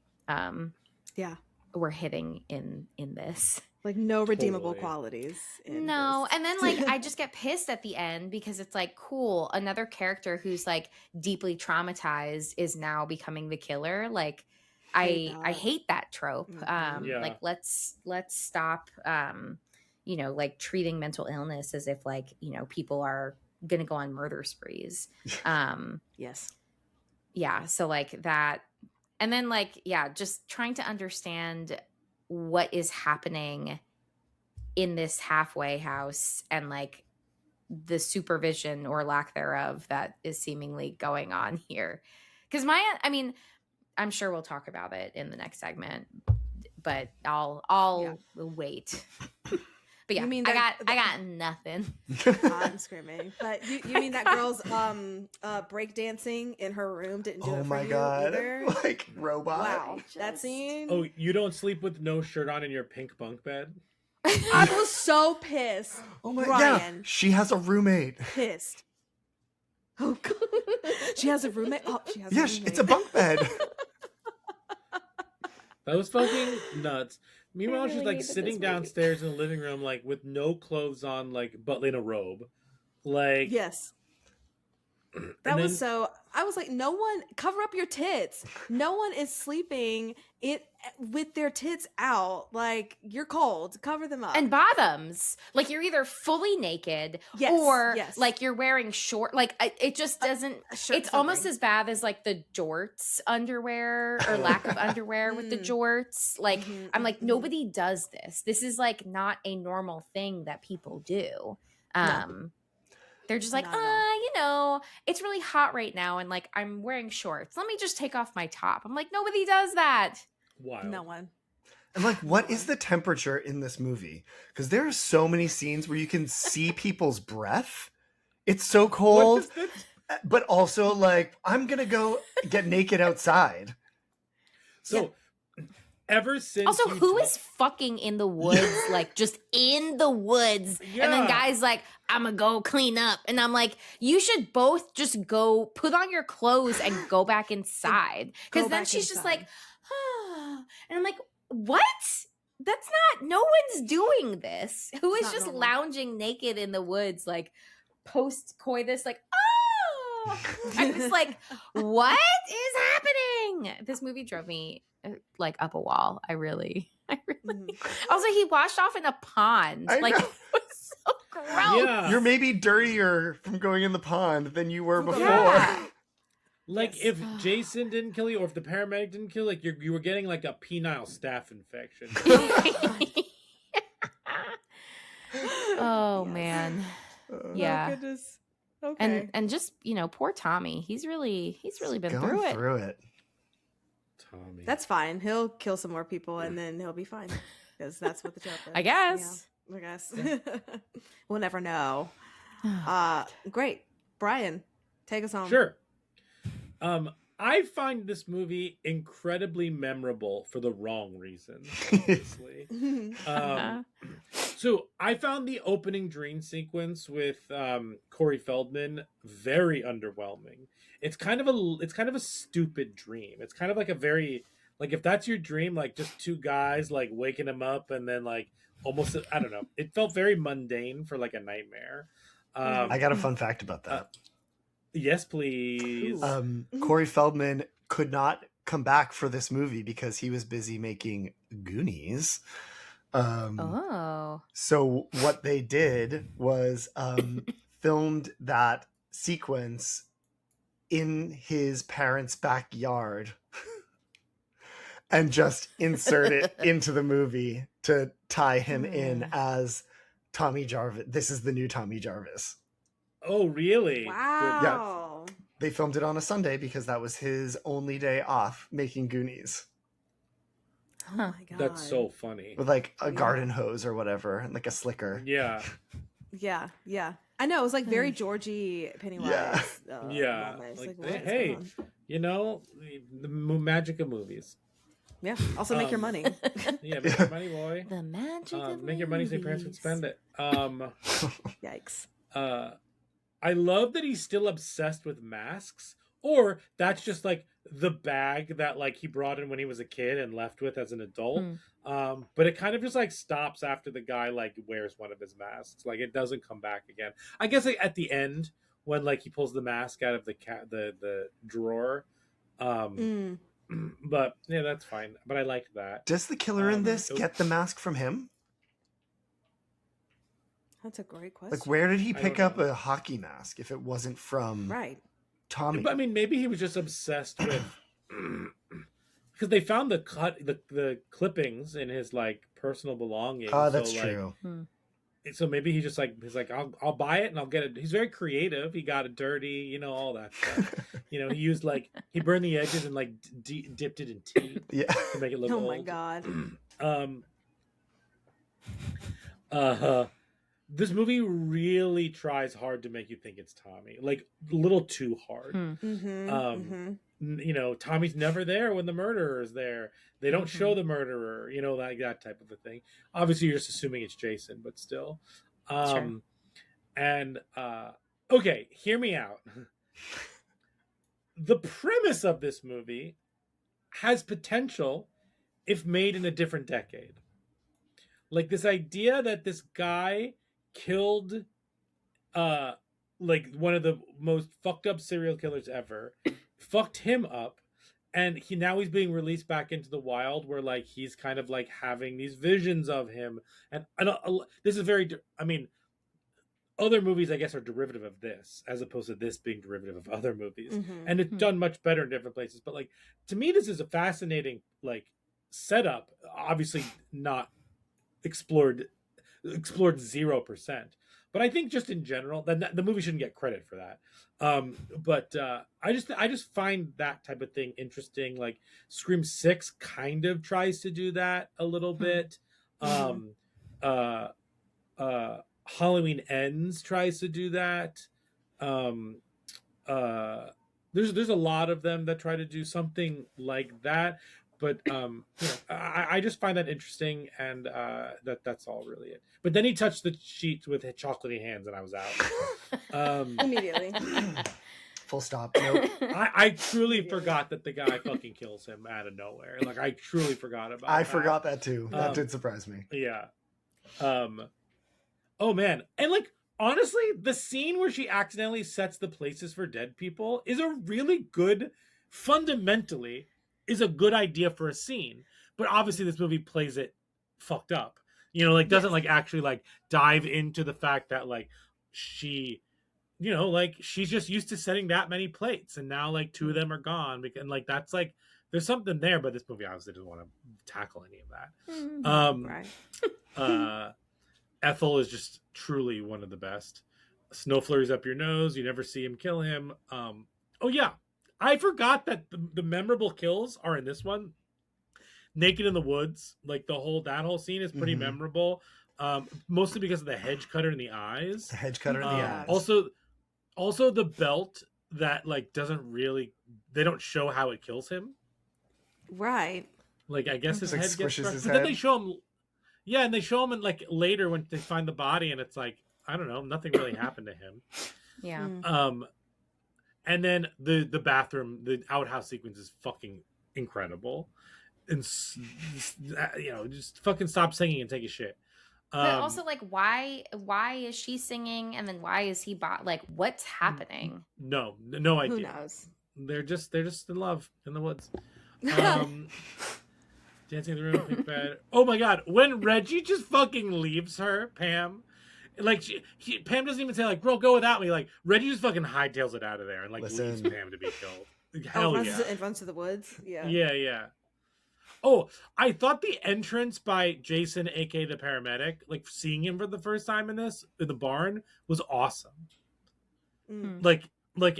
we're hitting in this. Like no redeemable qualities. No. And then like I just get pissed at the end because it's like, cool, another character who's like deeply traumatized is now becoming the killer. Like I hate that trope. Like let's stop you know, like treating mental illness as if like, you know, people are gonna go on murder sprees. Yes. Yeah. So like that. And then like, yeah, just trying to understand what is happening in this halfway house and like the supervision or lack thereof that is seemingly going on here. Because I mean, I'm sure we'll talk about it in the next segment, but I'll wait. But yeah, you mean I got nothing. I'm screaming. But you mean that girl's breakdancing in her room didn't do it for you either? Like robot. Wow, that scene. Oh, you don't sleep with no shirt on in your pink bunk bed? I was so pissed. Oh my Brian, yeah, she has a roommate. Pissed. Oh God. She has a roommate. Oh, she has a roommate. It's a bunk bed. That was fucking nuts. Meanwhile, she's like sitting downstairs in the living room, like with no clothes on, like but in a robe. Like yes, that was so. I was like, no one cover up your tits. No one is sleeping with their tits out. Like you're cold, cover them up. And bottoms, like you're either fully naked or like you're wearing short. Like it just doesn't. It's almost as bad as like the jorts underwear or lack of underwear with the jorts. Like I'm like nobody does this. This is like not a normal thing that people do. No. They're just like, you know, it's really hot right now. And like, I'm wearing shorts. Let me just take off my top. I'm like, nobody does that. Wild. No one. And like, what is the temperature in this movie? Because there are so many scenes where you can see people's breath. It's so cold. But also like, I'm going to go get naked outside. So ever since also who is fucking in the woods like just in the woods and then guys like I'm gonna go clean up and I'm like you should both just go put on your clothes and go back inside because then she's just like and I'm like what that's not no one's doing this who is just lounging naked in the woods like post coitus like I was like what is happening this movie drove me like up a wall. I really also he washed off in a pond. Like it was so gross. Yeah. You're maybe dirtier from going in the pond than you were before. Yeah. Like if Jason didn't kill you or if the paramedic didn't kill you, like you were getting like a penile staph infection. Oh man. Yeah. Oh, goodness. Okay. And just, you know, poor Tommy. He's really been through it. Tommy. That's fine. He'll kill some more people and then he'll be fine. Because that's what the job is. I guess. Yeah, I guess. We'll never know. Great. Brian, take us home. Sure. I find this movie incredibly memorable for the wrong reasons, honestly. So I found the opening dream sequence with Corey Feldman very underwhelming. It's kind of a stupid dream. It's kind of like a very like if that's your dream, like just two guys like waking him up and then like almost I don't know. It felt very mundane for like a nightmare. I got a fun fact about that. Yes, please. Corey Feldman could not come back for this movie because he was busy making Goonies. So what they did was filmed that sequence in his parents' backyard and just insert it into the movie to tie him in as Tommy Jarvis. This is the new Tommy Jarvis. Oh, really? Wow. Yeah. They filmed it on a Sunday because that was his only day off making Goonies. Oh my God. That's so funny. With like a garden hose or whatever and like a slicker. Yeah. Yeah. I know. It was like very Georgie Pennywise. Yeah. Moments. Like, what is hey, going on? you know, the magic of movies. Yeah. Also make your money. Yeah, make your money, boy. The magic of Make your money so your parents would movies. spend it. Yikes. I love that he's still obsessed with masks, or that's just like the bag that like he brought in when he was a kid and left with as an adult. But it kind of just like stops after the guy like wears one of his masks. Like it doesn't come back again. I guess like, at the end when like he pulls the mask out of the drawer. But yeah, that's fine. But I liked that. Does the killer in this get the mask from him? That's a great question. Like, where did he I pick don't up know. a hockey mask if it wasn't from Tommy? But I mean, maybe he was just obsessed with because they found the clippings in his like personal belongings. Oh, that's so, true. So maybe he's like I'll buy it and I'll get it. He's very creative. He got it dirty, you know, all that stuff. You know, he used like he burned the edges and like dipped it in tea to make it look old. Oh my god. This movie really tries hard to make you think it's Tommy, like a little too hard. You know, Tommy's never there when the murderer is there. They don't show the murderer, you know, like that type of a thing. Obviously, you're just assuming it's Jason, but still. Sure. And okay, hear me out. The premise of this movie has potential if made in a different decade. Like this idea that this guy killed like one of the most fucked up serial killers ever, fucked him up, and he's being released back into the wild where like he's kind of like having these visions of him, and this is very, I mean, other movies I guess are derivative of this as opposed to this being derivative of other movies, and it's done much better in different places. But like to me, this is a fascinating like setup. Obviously not explored 0%, but I think just in general that the movie shouldn't get credit for that. But I just find that type of thing interesting. Like Scream 6 kind of tries to do that a little bit. Halloween Ends tries to do that. There's a lot of them that try to do something like that. But you know, I just find that interesting, and that's all really it. But then he touched the sheets with his chocolatey hands, and I was out immediately. Full stop. Nope. I truly forgot that the guy fucking kills him out of nowhere. Like I truly forgot about. I forgot that too. That did surprise me. Yeah. Oh man, and like honestly, the scene where she accidentally sets the places for dead people is a really good, fundamentally. Is a good idea for a scene, but obviously this movie plays it fucked up, you know, like doesn't like actually like dive into the fact that like she, you know, like she's just used to setting that many plates and now like 2 of them are gone, and like that's like there's something there, but this movie obviously doesn't want to tackle any of that. Right. Ethel is just truly one of the best. Snow flurries up your nose, you never see him kill him. Oh yeah, I forgot that the memorable kills are in this one. Naked in the woods, like that whole scene is pretty memorable. Mostly because of the hedge cutter in the eyes. The hedge cutter in the eyes. Also the belt that like doesn't really. They don't show how it kills him. Right. Like I guess his like head gets squishes crushed, his but then head. they show him. Yeah, and they show him in like later when they find the body, and it's like I don't know, nothing really happened to him. Yeah. And then the bathroom, the outhouse sequence is fucking incredible, and you know, just fucking stop singing and take a shit. But also, like, why is she singing, and then why is he like, what's happening? No idea. Who knows? They're just in love in the woods. Dancing in the room, pink bed. Oh my god, when Reggie just fucking leaves her, Pam. Like Pam doesn't even say like, "Bro, go without me." Like Reggie just fucking hightails it out of there and like leaves Pam to be killed. Hell yeah! And runs to the woods. Yeah. Yeah. Oh, I thought the entrance by Jason, aka the paramedic, like seeing him for the first time in the barn, was awesome. Like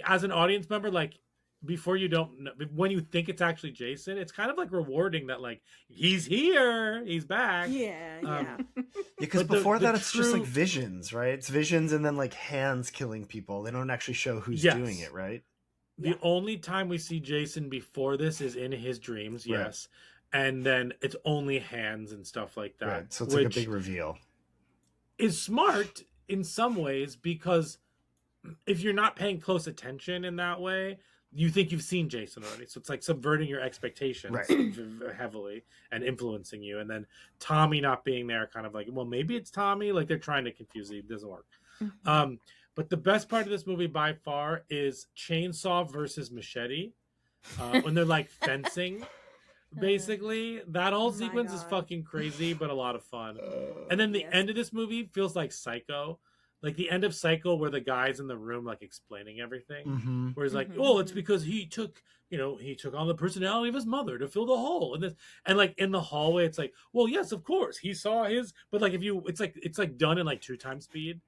as an audience member, like before you don't know, when you think it's actually Jason, it's kind of like rewarding that like he's here, he's back. Yeah. Because before that, it's just like visions, right? It's visions and then like hands killing people. They don't actually show who's doing it, right? The only time we see Jason before this is in his dreams, yes. and then it's only hands and stuff like that. Right. So it's like a big reveal. Is smart in some ways, because if you're not paying close attention in that way, you think you've seen Jason already. So it's like subverting your expectations heavily and influencing you. And then Tommy not being there, kind of like, well, maybe it's Tommy. Like they're trying to confuse you. It doesn't work. But the best part of this movie by far is chainsaw versus machete. When they're like fencing, basically. That whole sequence is fucking crazy, but a lot of fun. And then the end of this movie feels like Psycho. Like the end of Psycho, where the guy's in the room like explaining everything, where he's like, "Oh, it's because he took on the personality of his mother to fill the hole." And like in the hallway, it's like, "Well, yes, of course, he saw his." But like it's like done in like 2x speed.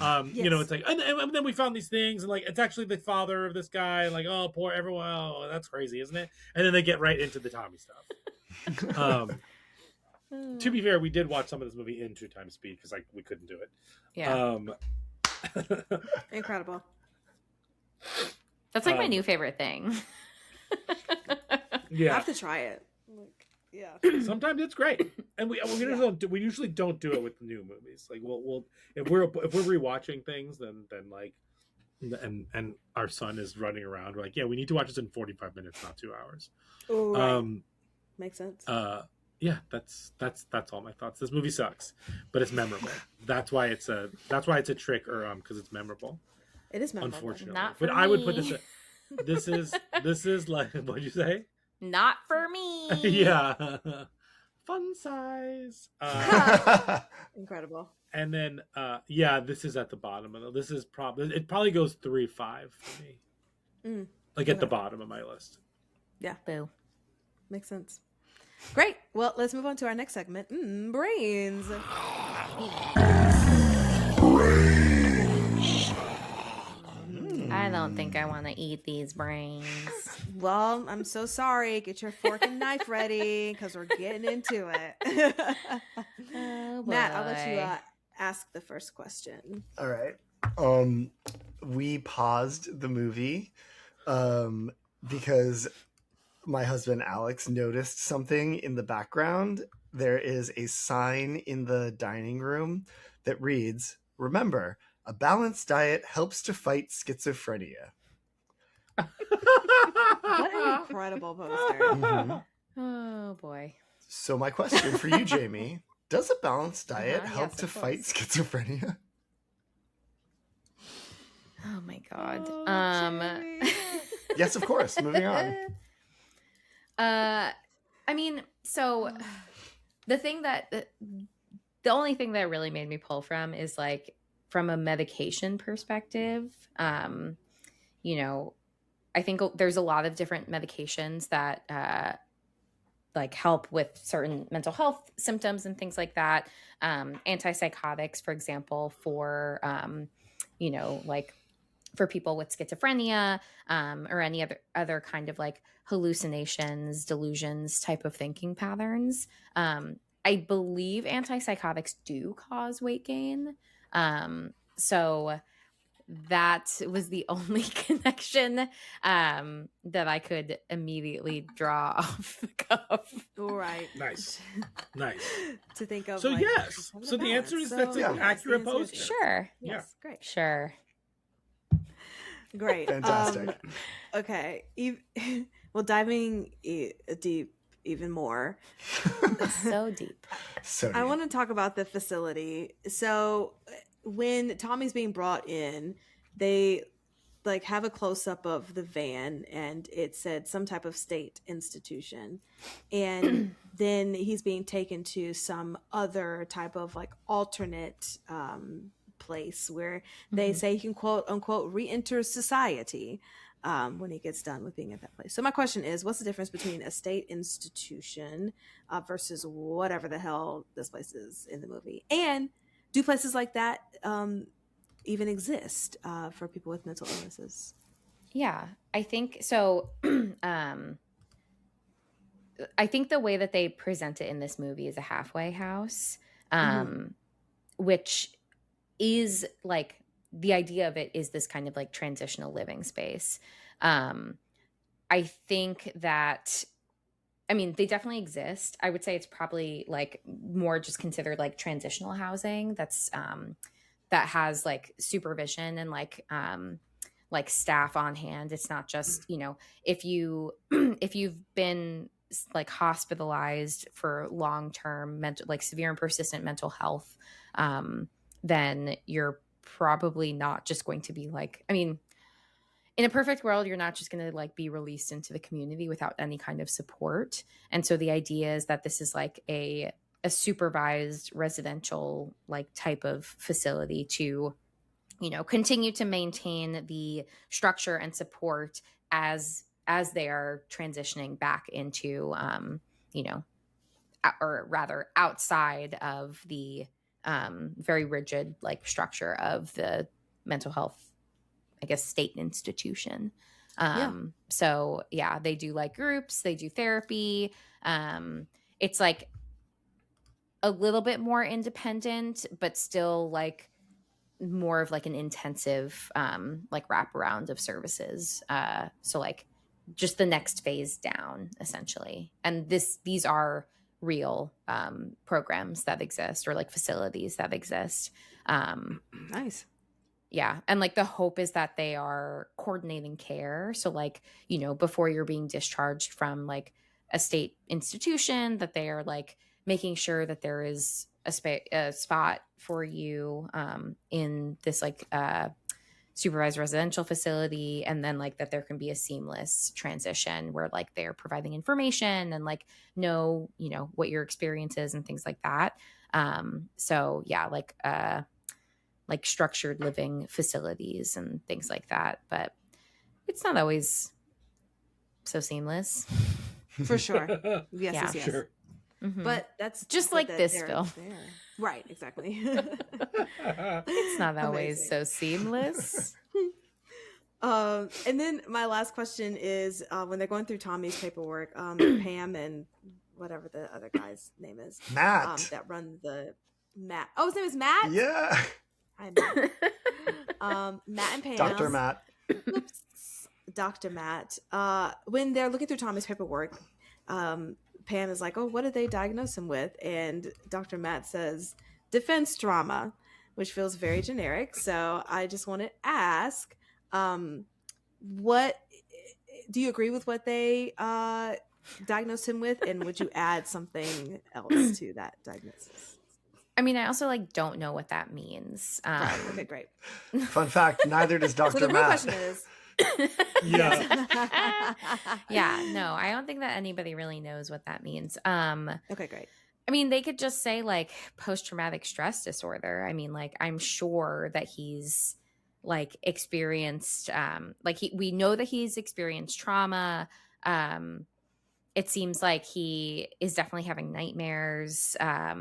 It's like, and then we found these things, and like it's actually the father of this guy. And like, oh, poor everyone. Oh, that's crazy, isn't it? And then they get right into the Tommy stuff. To be fair, we did watch some of this movie in 2x speed because like we couldn't do it. Yeah. Incredible. That's like my new favorite thing. I have to try it. Yeah. Sometimes it's great, and we usually don't do it with new movies. Like we'll if we're rewatching things, then like, and our son is running around. We're like, yeah, we need to watch this in 45 minutes, not 2 hours. Oh, right. Makes sense. Yeah, that's all my thoughts. This movie sucks, but it's memorable. That's why it's a trick, or because it's memorable. It is memorable. Unfortunately, not for but me. I would put this. This is like, what'd you say? Not for me. Yeah, fun size. Incredible. And then this is at the bottom of this is it probably goes 3-5 for me. Like at the bottom of my list. Yeah. Boo. Makes sense. Great. Well, let's move on to our next segment. Brains. I don't think I want to eat these brains. Well, I'm so sorry. Get your fork and knife ready because we're getting into it. Matt, I'll let you ask the first question. All right. We paused the movie because my husband Alex noticed something in the background. There is a sign in the dining room that reads, "Remember, a balanced diet helps to fight schizophrenia." What an incredible poster. Oh, boy. So my question for you, Jamie, does a balanced diet help yes, to of fight course. schizophrenia? Oh, my God. Yes, of course. Moving on. I mean, so the only thing that really made me pull from is like from a medication perspective. I think there's a lot of different medications that like help with certain mental health symptoms and things like that. Antipsychotics, for example, for like for people with schizophrenia or any other kind of like hallucinations, delusions type of thinking patterns. I believe antipsychotics do cause weight gain. So that was the only connection that I could immediately draw off the cuff. All right. Nice. To think of. So like, yes. So the answer is that's an accurate poster. Sure. Yes. Great. Sure. Great. Fantastic. Okay. Well, diving deep even more. So deep. I want to talk about the facility. So when Tommy's being brought in, they like have a close up of the van, and it said some type of state institution, and then he's being taken to some other type of like alternate place where they say he can quote unquote re-enter society when he gets done with being at that place. So my question is, what's the difference between a state institution versus whatever the hell this place is in the movie? And do places like that even exist for people with mental illnesses? Yeah, I think so. I think the way that they present it in this movie is a halfway house, which is like the idea of it is this kind of like transitional living space. I think that I mean, they definitely exist. I would say it's probably like more just considered like transitional housing that's that has like supervision and like staff on hand. It's not just, you know, if you if you've been like hospitalized for long-term mental, like severe and persistent mental health, then you're probably not just going to be like, I mean, in a perfect world, you're not just going to like be released into the community without any kind of support. And so the idea is that this is like a supervised residential like type of facility to, you know, continue to maintain the structure and support as they are transitioning back into, you know, or rather outside of the very rigid like structure of the mental health, I guess, state institution. So yeah, they do like groups, they do therapy. It's like a little bit more independent, but still like more of like an intensive like wraparound of services. So like just the next phase down essentially. And these are real programs that exist or like facilities that exist. Nice. Yeah. And like the hope is that they are coordinating care. So like, you know, before you're being discharged from like a state institution, that they are like making sure that there is a spot for you in this like supervised residential facility. And then like that there can be a seamless transition where like they're providing information and like know, you know, what your experience is and things like that. So yeah, like structured living facilities and things like that. But it's not always so seamless. For sure. Yes, Yeah. yes, yes. Sure. Mhm. But that's Just good like that this they're film. there. Right, exactly. It's not always Amazing. so seamless. And then my last question is when they're going through Tommy's paperwork, Pam and whatever the other guy's name is, Matt. that run the Matt. Oh, his name is Matt. Yeah. Hi, Matt. Matt and Pam. Dr. Matt. Oops. Dr. Matt. When they're looking through Tommy's paperwork, Pam is like, "Oh, what did they diagnose him with?" And Dr. Matt says, "Defense trauma," which feels very generic. So I just want to ask, what do you agree with what they diagnosed him with, and would you add something else to that diagnosis? I mean, I also like don't know what that means. Okay, great. Fun fact, neither does So Dr. the real Matt. question is, Yeah. Yeah, no, I don't think that anybody really knows what that means. okay, great. I mean, they could just say like post-traumatic stress disorder. I mean, like I'm sure that he's like experienced we know that he's experienced trauma. It seems like he is definitely having nightmares. I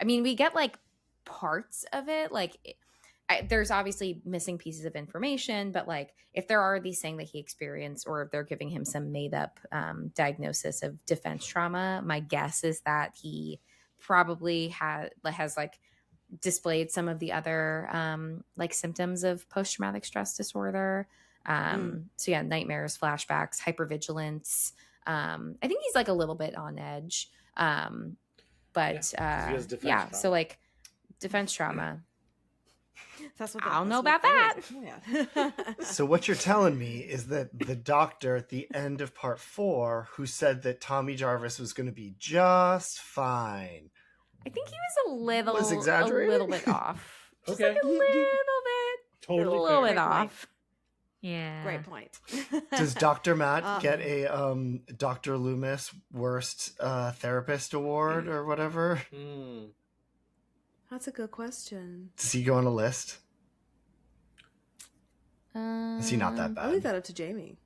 mean, we get like parts of it, like there's obviously missing pieces of information, but like if they're already saying that he experienced, or if they're giving him some made up diagnosis of defense trauma, my guess is that he probably has like displayed some of the other like symptoms of post-traumatic stress disorder. So yeah, nightmares, flashbacks, hypervigilance. I think he's like a little bit on edge. But Yeah, 'cause he has defense yeah, trauma. so like defense trauma. That's what I don't know that's about what that. Yeah. So what you're telling me is that the doctor at the end of part 4 who said that Tommy Jarvis was going to be just fine. I think he was Was exaggerating? a little bit off. Just Okay. like a little bit. Totally a little fair. bit Great point. off. Yeah. Great point. Does Dr. Matt get a Dr. Loomis Worst Therapist Award or whatever? Mm. That's a good question. Does he go on a list? Is he not that I'll leave bad? that up to Jamie.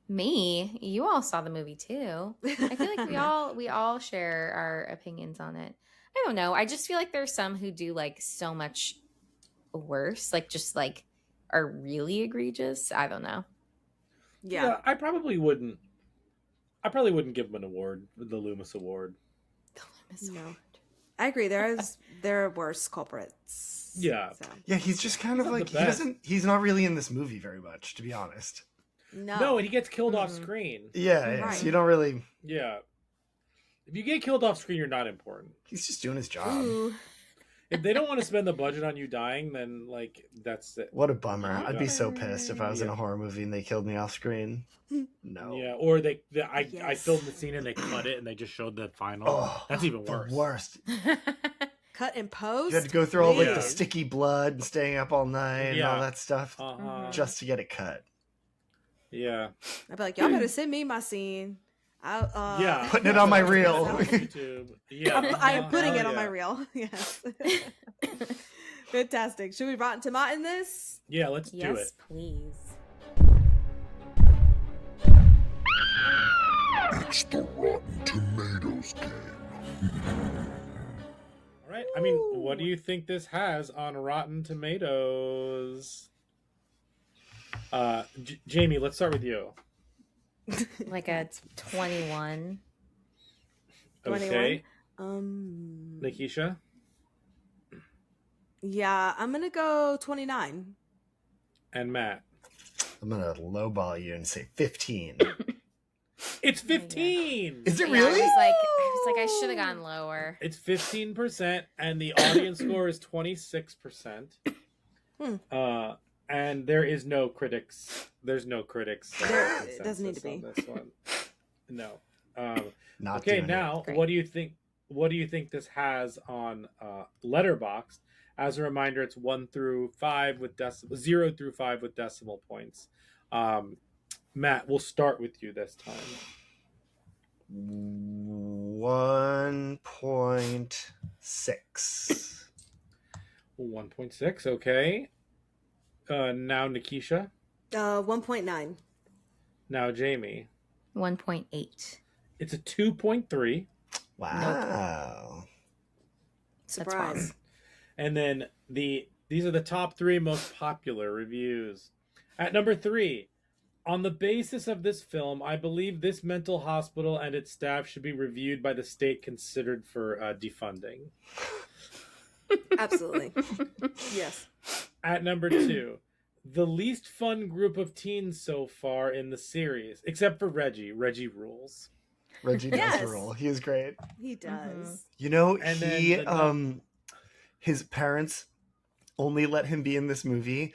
Me? You all saw the movie too. I feel like we all share our opinions on it. I don't know. I just feel like there's some who do like so much worse, like just like are really egregious. I don't know. Yeah. I probably wouldn't give him an award, the Loomis Award. No. I agree. There are worse culprits. Yeah. So. Yeah, he's just kind of Not the like best. he's not really in this movie very much, to be honest. No, and he gets killed off screen. Yeah, Right. so you don't really. Yeah. If you get killed off screen, you're not important. He's just doing his job. Ooh. If they don't want to spend the budget on you dying, then like that's it. What a bummer! I'd be so pissed if I was in Yeah. a horror movie and they killed me off screen. No. Yeah, or I Yes. filmed the scene and they cut it and they just showed the final. Oh, That's even the worse. worst. Cut and post. You had to go through all like Yeah. the sticky blood and staying up all night and all Yeah. that stuff Uh-huh. just to get it cut. Yeah. I'd be like, y'all better send me my scene. Yeah. Putting it on my reel. YouTube. Yeah. I am putting it on Yeah. my reel. Yes. Fantastic. Should we Rotten Tomato in this? Yeah, let's do it. Yes, please. It's the Rotten Tomatoes game. All right. I mean, what do you think this has on Rotten Tomatoes? Jamie, let's start with you. Like a 21. Okay. 21? Nikisha? Yeah, I'm gonna go 29. And Matt? I'm gonna lowball you and say 15. It's 15! Is it Yeah, really? I was like, I should have gone lower. It's 15%, and the audience score is 26%. And there is no critics. There's no critics. It doesn't need to consensus be. on this one. No. Not Okay, doing now Great. what do you think? What do you think this has on Letterboxd? As a reminder, it's 1 through 5 with 0 through 5 with decimal points. Matt, we'll start with you this time. 1.6. 1.6. Okay. Now Nikisha. 1.9. Now Jamie. 1.8. It's a 2.3. Wow. Surprise. And then these are the top 3 most popular reviews. At number 3, on the basis of this film, I believe this mental hospital and its staff should be reviewed by the state considered for defunding. Absolutely. Yes. At number 2, the least fun group of teens so far in the series, except for Reggie. Reggie rules. Reggie does Yes. rule. He is great. He does. You know, And he then his parents only let him be in this movie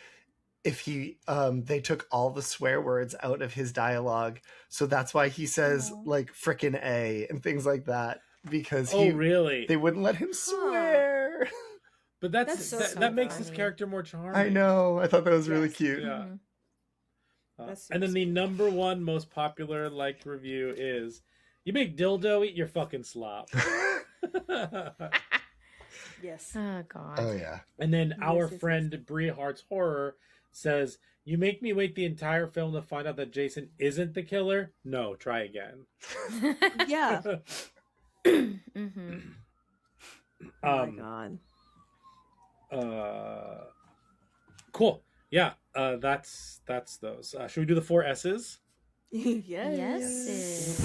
if he they took all the swear words out of his dialogue. So that's why he says like frickin' A and things like that, because Oh, really? they wouldn't let him swear. But That's so that makes his funny. character more charming. I know. I thought that was really Yes. cute. Yeah. That's And then the number 1 most popular liked review is, "You make dildo, eat your fucking slop." Yes. Oh, God. Oh yeah. And then our Yes, yes, friend Brie Hart's Horror says, "You make me wait the entire film to find out that Jason isn't the killer. No, try again." Yeah. Mm-hmm. Oh my God. Cool. Yeah, that's those. Should we do the 4 S's? Yes.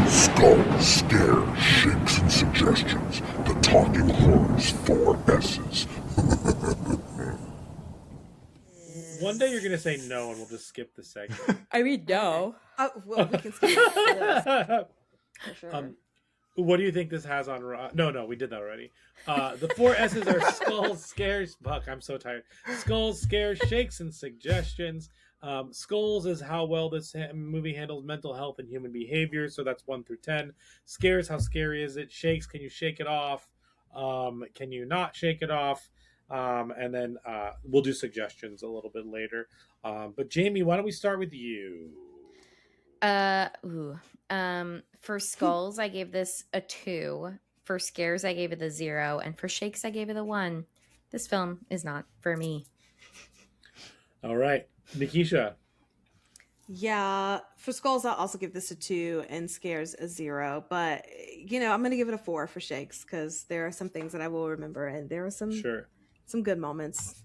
Skull, scare, shakes, and suggestions. The Talking Horrors 4 S's. One day you're gonna say no, and we'll just skip the segment. I mean, no. Oh, well, we can skip this for sure. What do you think this has on? No, we did that already. The 4 S's are skulls, scares. Fuck, I'm so tired. Skulls, scares, shakes, and suggestions. Skulls is how well this movie handles mental health and human behavior. So that's 1 through 10. Scares, how scary is it? Shakes, can you shake it off? Can you not shake it off? And then we'll do suggestions a little bit later. But Jamie, why don't we start with you? For skulls, I gave this a 2. For scares, I gave it a 0. And for shakes, I gave it a 1. This film is not for me. All right, Nikisha. Yeah, for skulls, I'll also give this a 2 and scares a 0. But I'm going to give it a 4 for shakes because there are some things that I will remember, and there are some good moments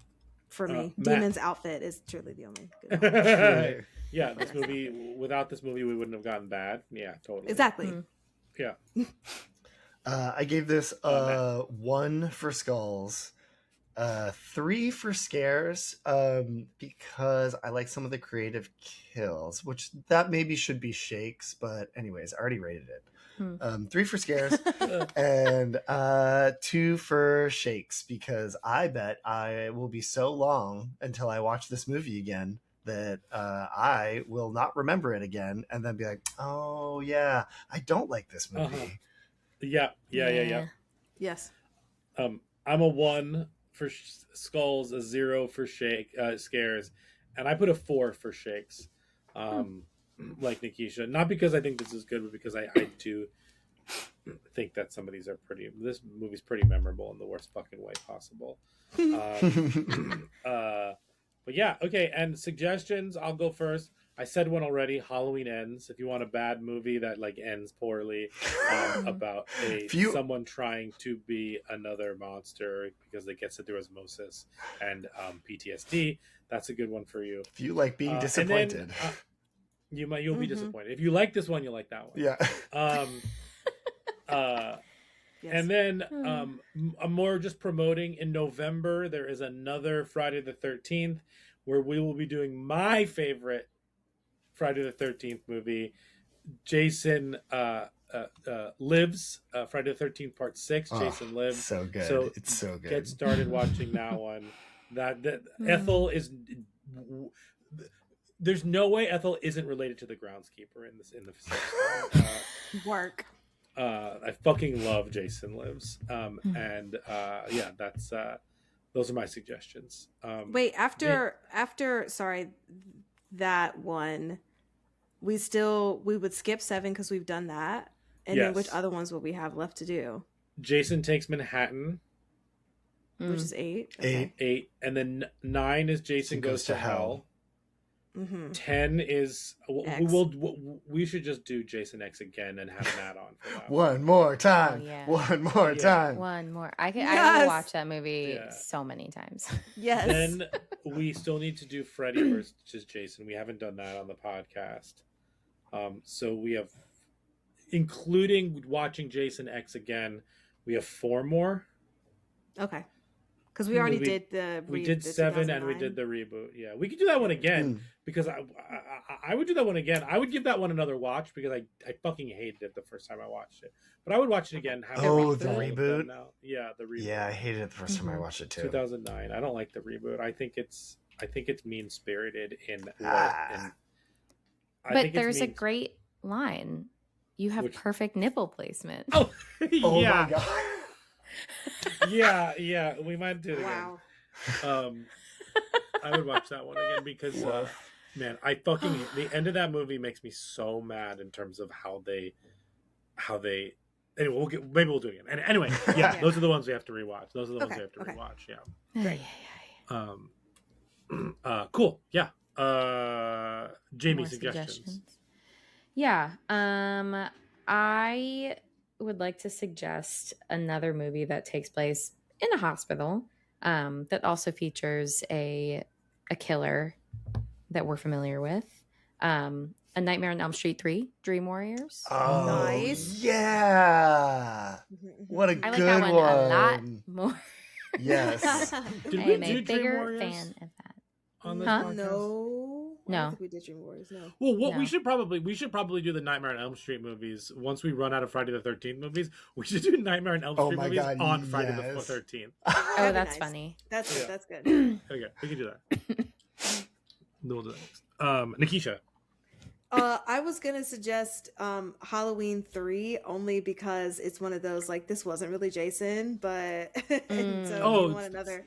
for me. Matt. Demon's outfit is truly the only good moment. Yeah, this movie. Without this movie, we wouldn't have gotten bad. Yeah, totally. Exactly. Yeah. I gave this 1 for skulls, 3 for scares, because I like some of the creative kills, which that maybe should be shakes, but anyways, I already rated it. 3 for scares and 2 for shakes, because I bet I will be so long until I watch this movie again that I will not remember it again and then be like, oh yeah, I don't like this movie. Yeah. Yes. I'm a 1 for skulls, a 0 for scares, and I put a 4 for shakes. Like Nikisha, not because I think this is good, but because I do think that some of these are this movie's pretty memorable in the worst fucking way possible. But yeah, okay, and suggestions, I'll go first. I said one already, Halloween Ends. If you want a bad movie that like ends poorly, about someone trying to be another monster because they gets it through osmosis and PTSD, that's a good one for you. If you like being disappointed. You'll be disappointed. If you like this one, you'll like that one. Yeah. Yes. And then I'm more just promoting, in November there is another Friday the 13th where we will be doing my favorite Friday the 13th movie, Jason Lives, Friday the 13th Part 6. Jason Lives. So good. So it's so good. Get started watching that one. Ethel is. There's no way Ethel isn't related to the groundskeeper in the Work. I fucking love Jason Lives. And yeah, that's those are my suggestions. Wait, after sorry, that one, we would skip 7 because we've done that. And then which other ones would we have left to do? Jason Takes Manhattan, which is 8. Okay. 8, and then 9 is Jason Goes to Hell. 10 is we should just do Jason X again and have Matt on for that. One more time. One more time. One more. I will watch that movie so many times. Yes. Then we still need to do Freddy versus Jason. We haven't done that on the podcast. So we have, including watching Jason X again, we have 4 more. Okay. Because we already did we did 7 and we did the reboot. Yeah, we could do that one again because I would do that one again. I would give that one another watch because I fucking hated it the first time I watched it. But I would watch it again. The reboot? Yeah, the reboot. Yeah, I hated it the first time I watched it too. 2009. I don't like the reboot. I think it's mean spirited But there's a great line. You have perfect nipple placement. Oh, oh yeah. my god. yeah, we might do it again. Wow. I would watch that one again because, man, the end of that movie makes me so mad in terms of how they. Anyway, maybe we'll do it again. And anyway, yeah, those are the ones we have to rewatch. Those are the ones we have to rewatch. Yeah. Great. Cool. Yeah. Jamie, More suggestions. Yeah. I would like to suggest another movie that takes place in a hospital, that also features a killer that we're familiar with. A Nightmare on Elm Street 3, Dream Warriors. Oh, nice. Yeah. What a I like good that one a lot more. Yes. I am a bigger fan of that. On this No. No. I don't think we did Dream Warriors. No. Well, No. we should probably do the Nightmare on Elm Street movies once we run out of Friday the 13th movies. We should do Nightmare on Elm Street movies on Friday the 13th. Oh, That'd be that's nice. funny. That's good. That's good. Okay, we can do that. We'll do that next. Nikisha. I was gonna suggest Halloween 3 only because it's one of those like this wasn't really Jason, but and so you want another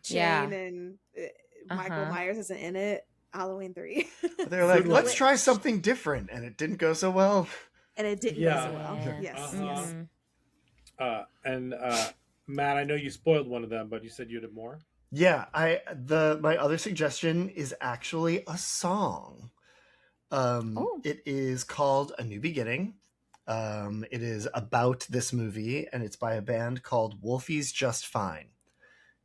chain and Michael Myers isn't in it. Halloween 3. They're like, let's try something different, and it didn't go so well. And it didn't go so well. Yes. And Matt, I know you spoiled one of them, but you said you did more. Yeah, my other suggestion is actually a song. It is called A New Beginning. It is about this movie, and it's by a band called Wolfie's Just Fine.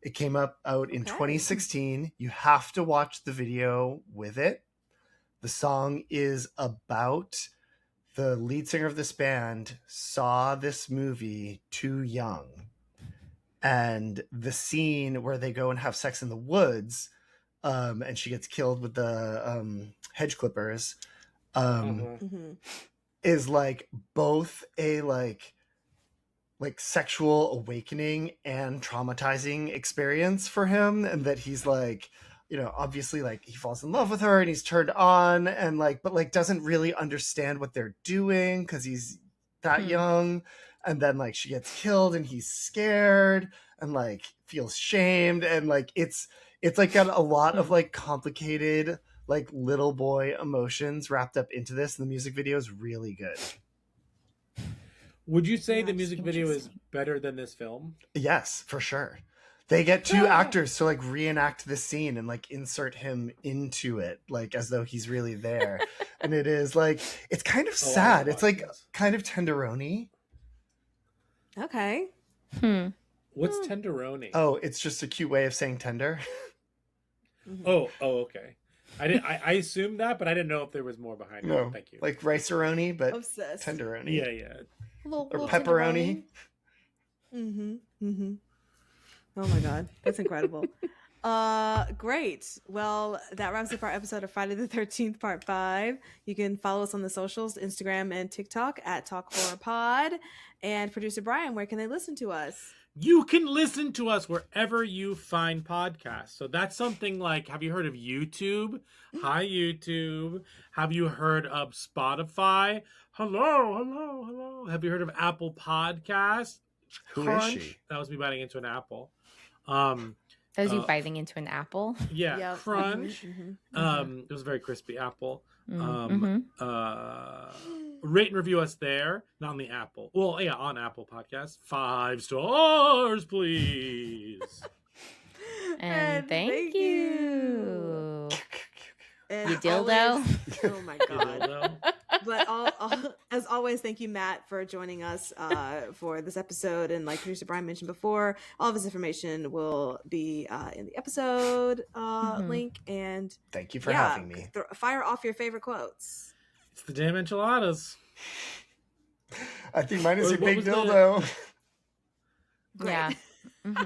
It came out in 2016. You have to watch the video with it. The song is about the lead singer of this band saw this movie too young. and the scene where they go and have sex in the woods, and she gets killed with the hedge clippers, is like both a like sexual awakening and traumatizing experience for him, and that he's like, you know, obviously like he falls in love with her and he's turned on and like, but like doesn't really understand what they're doing because he's that young, and then like she gets killed and he's scared and like feels shamed, and like it's like got a lot of like complicated like little boy emotions wrapped up into this, and the music video is really good. Would you say the music video is better than this film? Yes, for sure. They get two actors to like reenact this scene and like insert him into it, like as though he's really there. And it is like, it's kind of sad. It's like kind of tenderoni. Okay. What's tenderoni? Oh, it's just a cute way of saying tender. Oh, okay. I assumed that, but I didn't know if there was more behind it. Thank you. Like rice-a-roni, but Obsessed. tenderoni. Yeah. Or pepperoni. Oh my God, that's incredible. Great. Well, that wraps up our episode of Friday the 13th, Part 5. You can follow us on the socials, Instagram and TikTok at Talk Horror Pod. And producer Brian, where can they listen to us? You can listen to us wherever you find podcasts. So that's something like, have you heard of YouTube? Hi, YouTube. Have you heard of Spotify? Hello. Have you heard of Apple Podcasts? Who is she? That was me biting into an apple. That was you biting into an apple? Yeah, Yep. Crunch. It was a very crispy apple. Rate and review us there, not on the Apple. Well, yeah, on Apple Podcasts. 5 stars, please. And thank you. And You dildo. Oh my God. But as always, thank you, Matt, for joining us for this episode. And like producer Brian mentioned before, all of his information will be in the episode link. And thank you for having me. Fire off your favorite quotes. It's the damn enchiladas. I think mine is your big dildo. Yeah.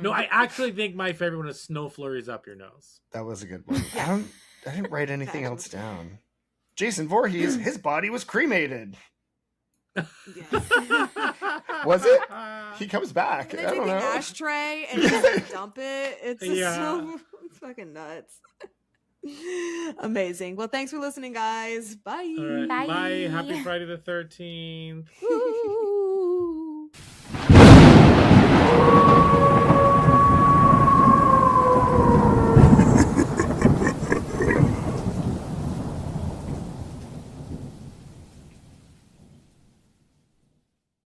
No, I actually think my favorite one is snow flurries up your nose. That was a good one. I didn't write anything else down. Jason Voorhees, his body was cremated. Yes. Was it? He comes back. And they I take don't the know. ashtray and just like, dump it. It's just it's fucking nuts. Amazing. Well, thanks for listening, guys. Bye. All right. Bye. Bye. Happy Friday the 13th. Woo.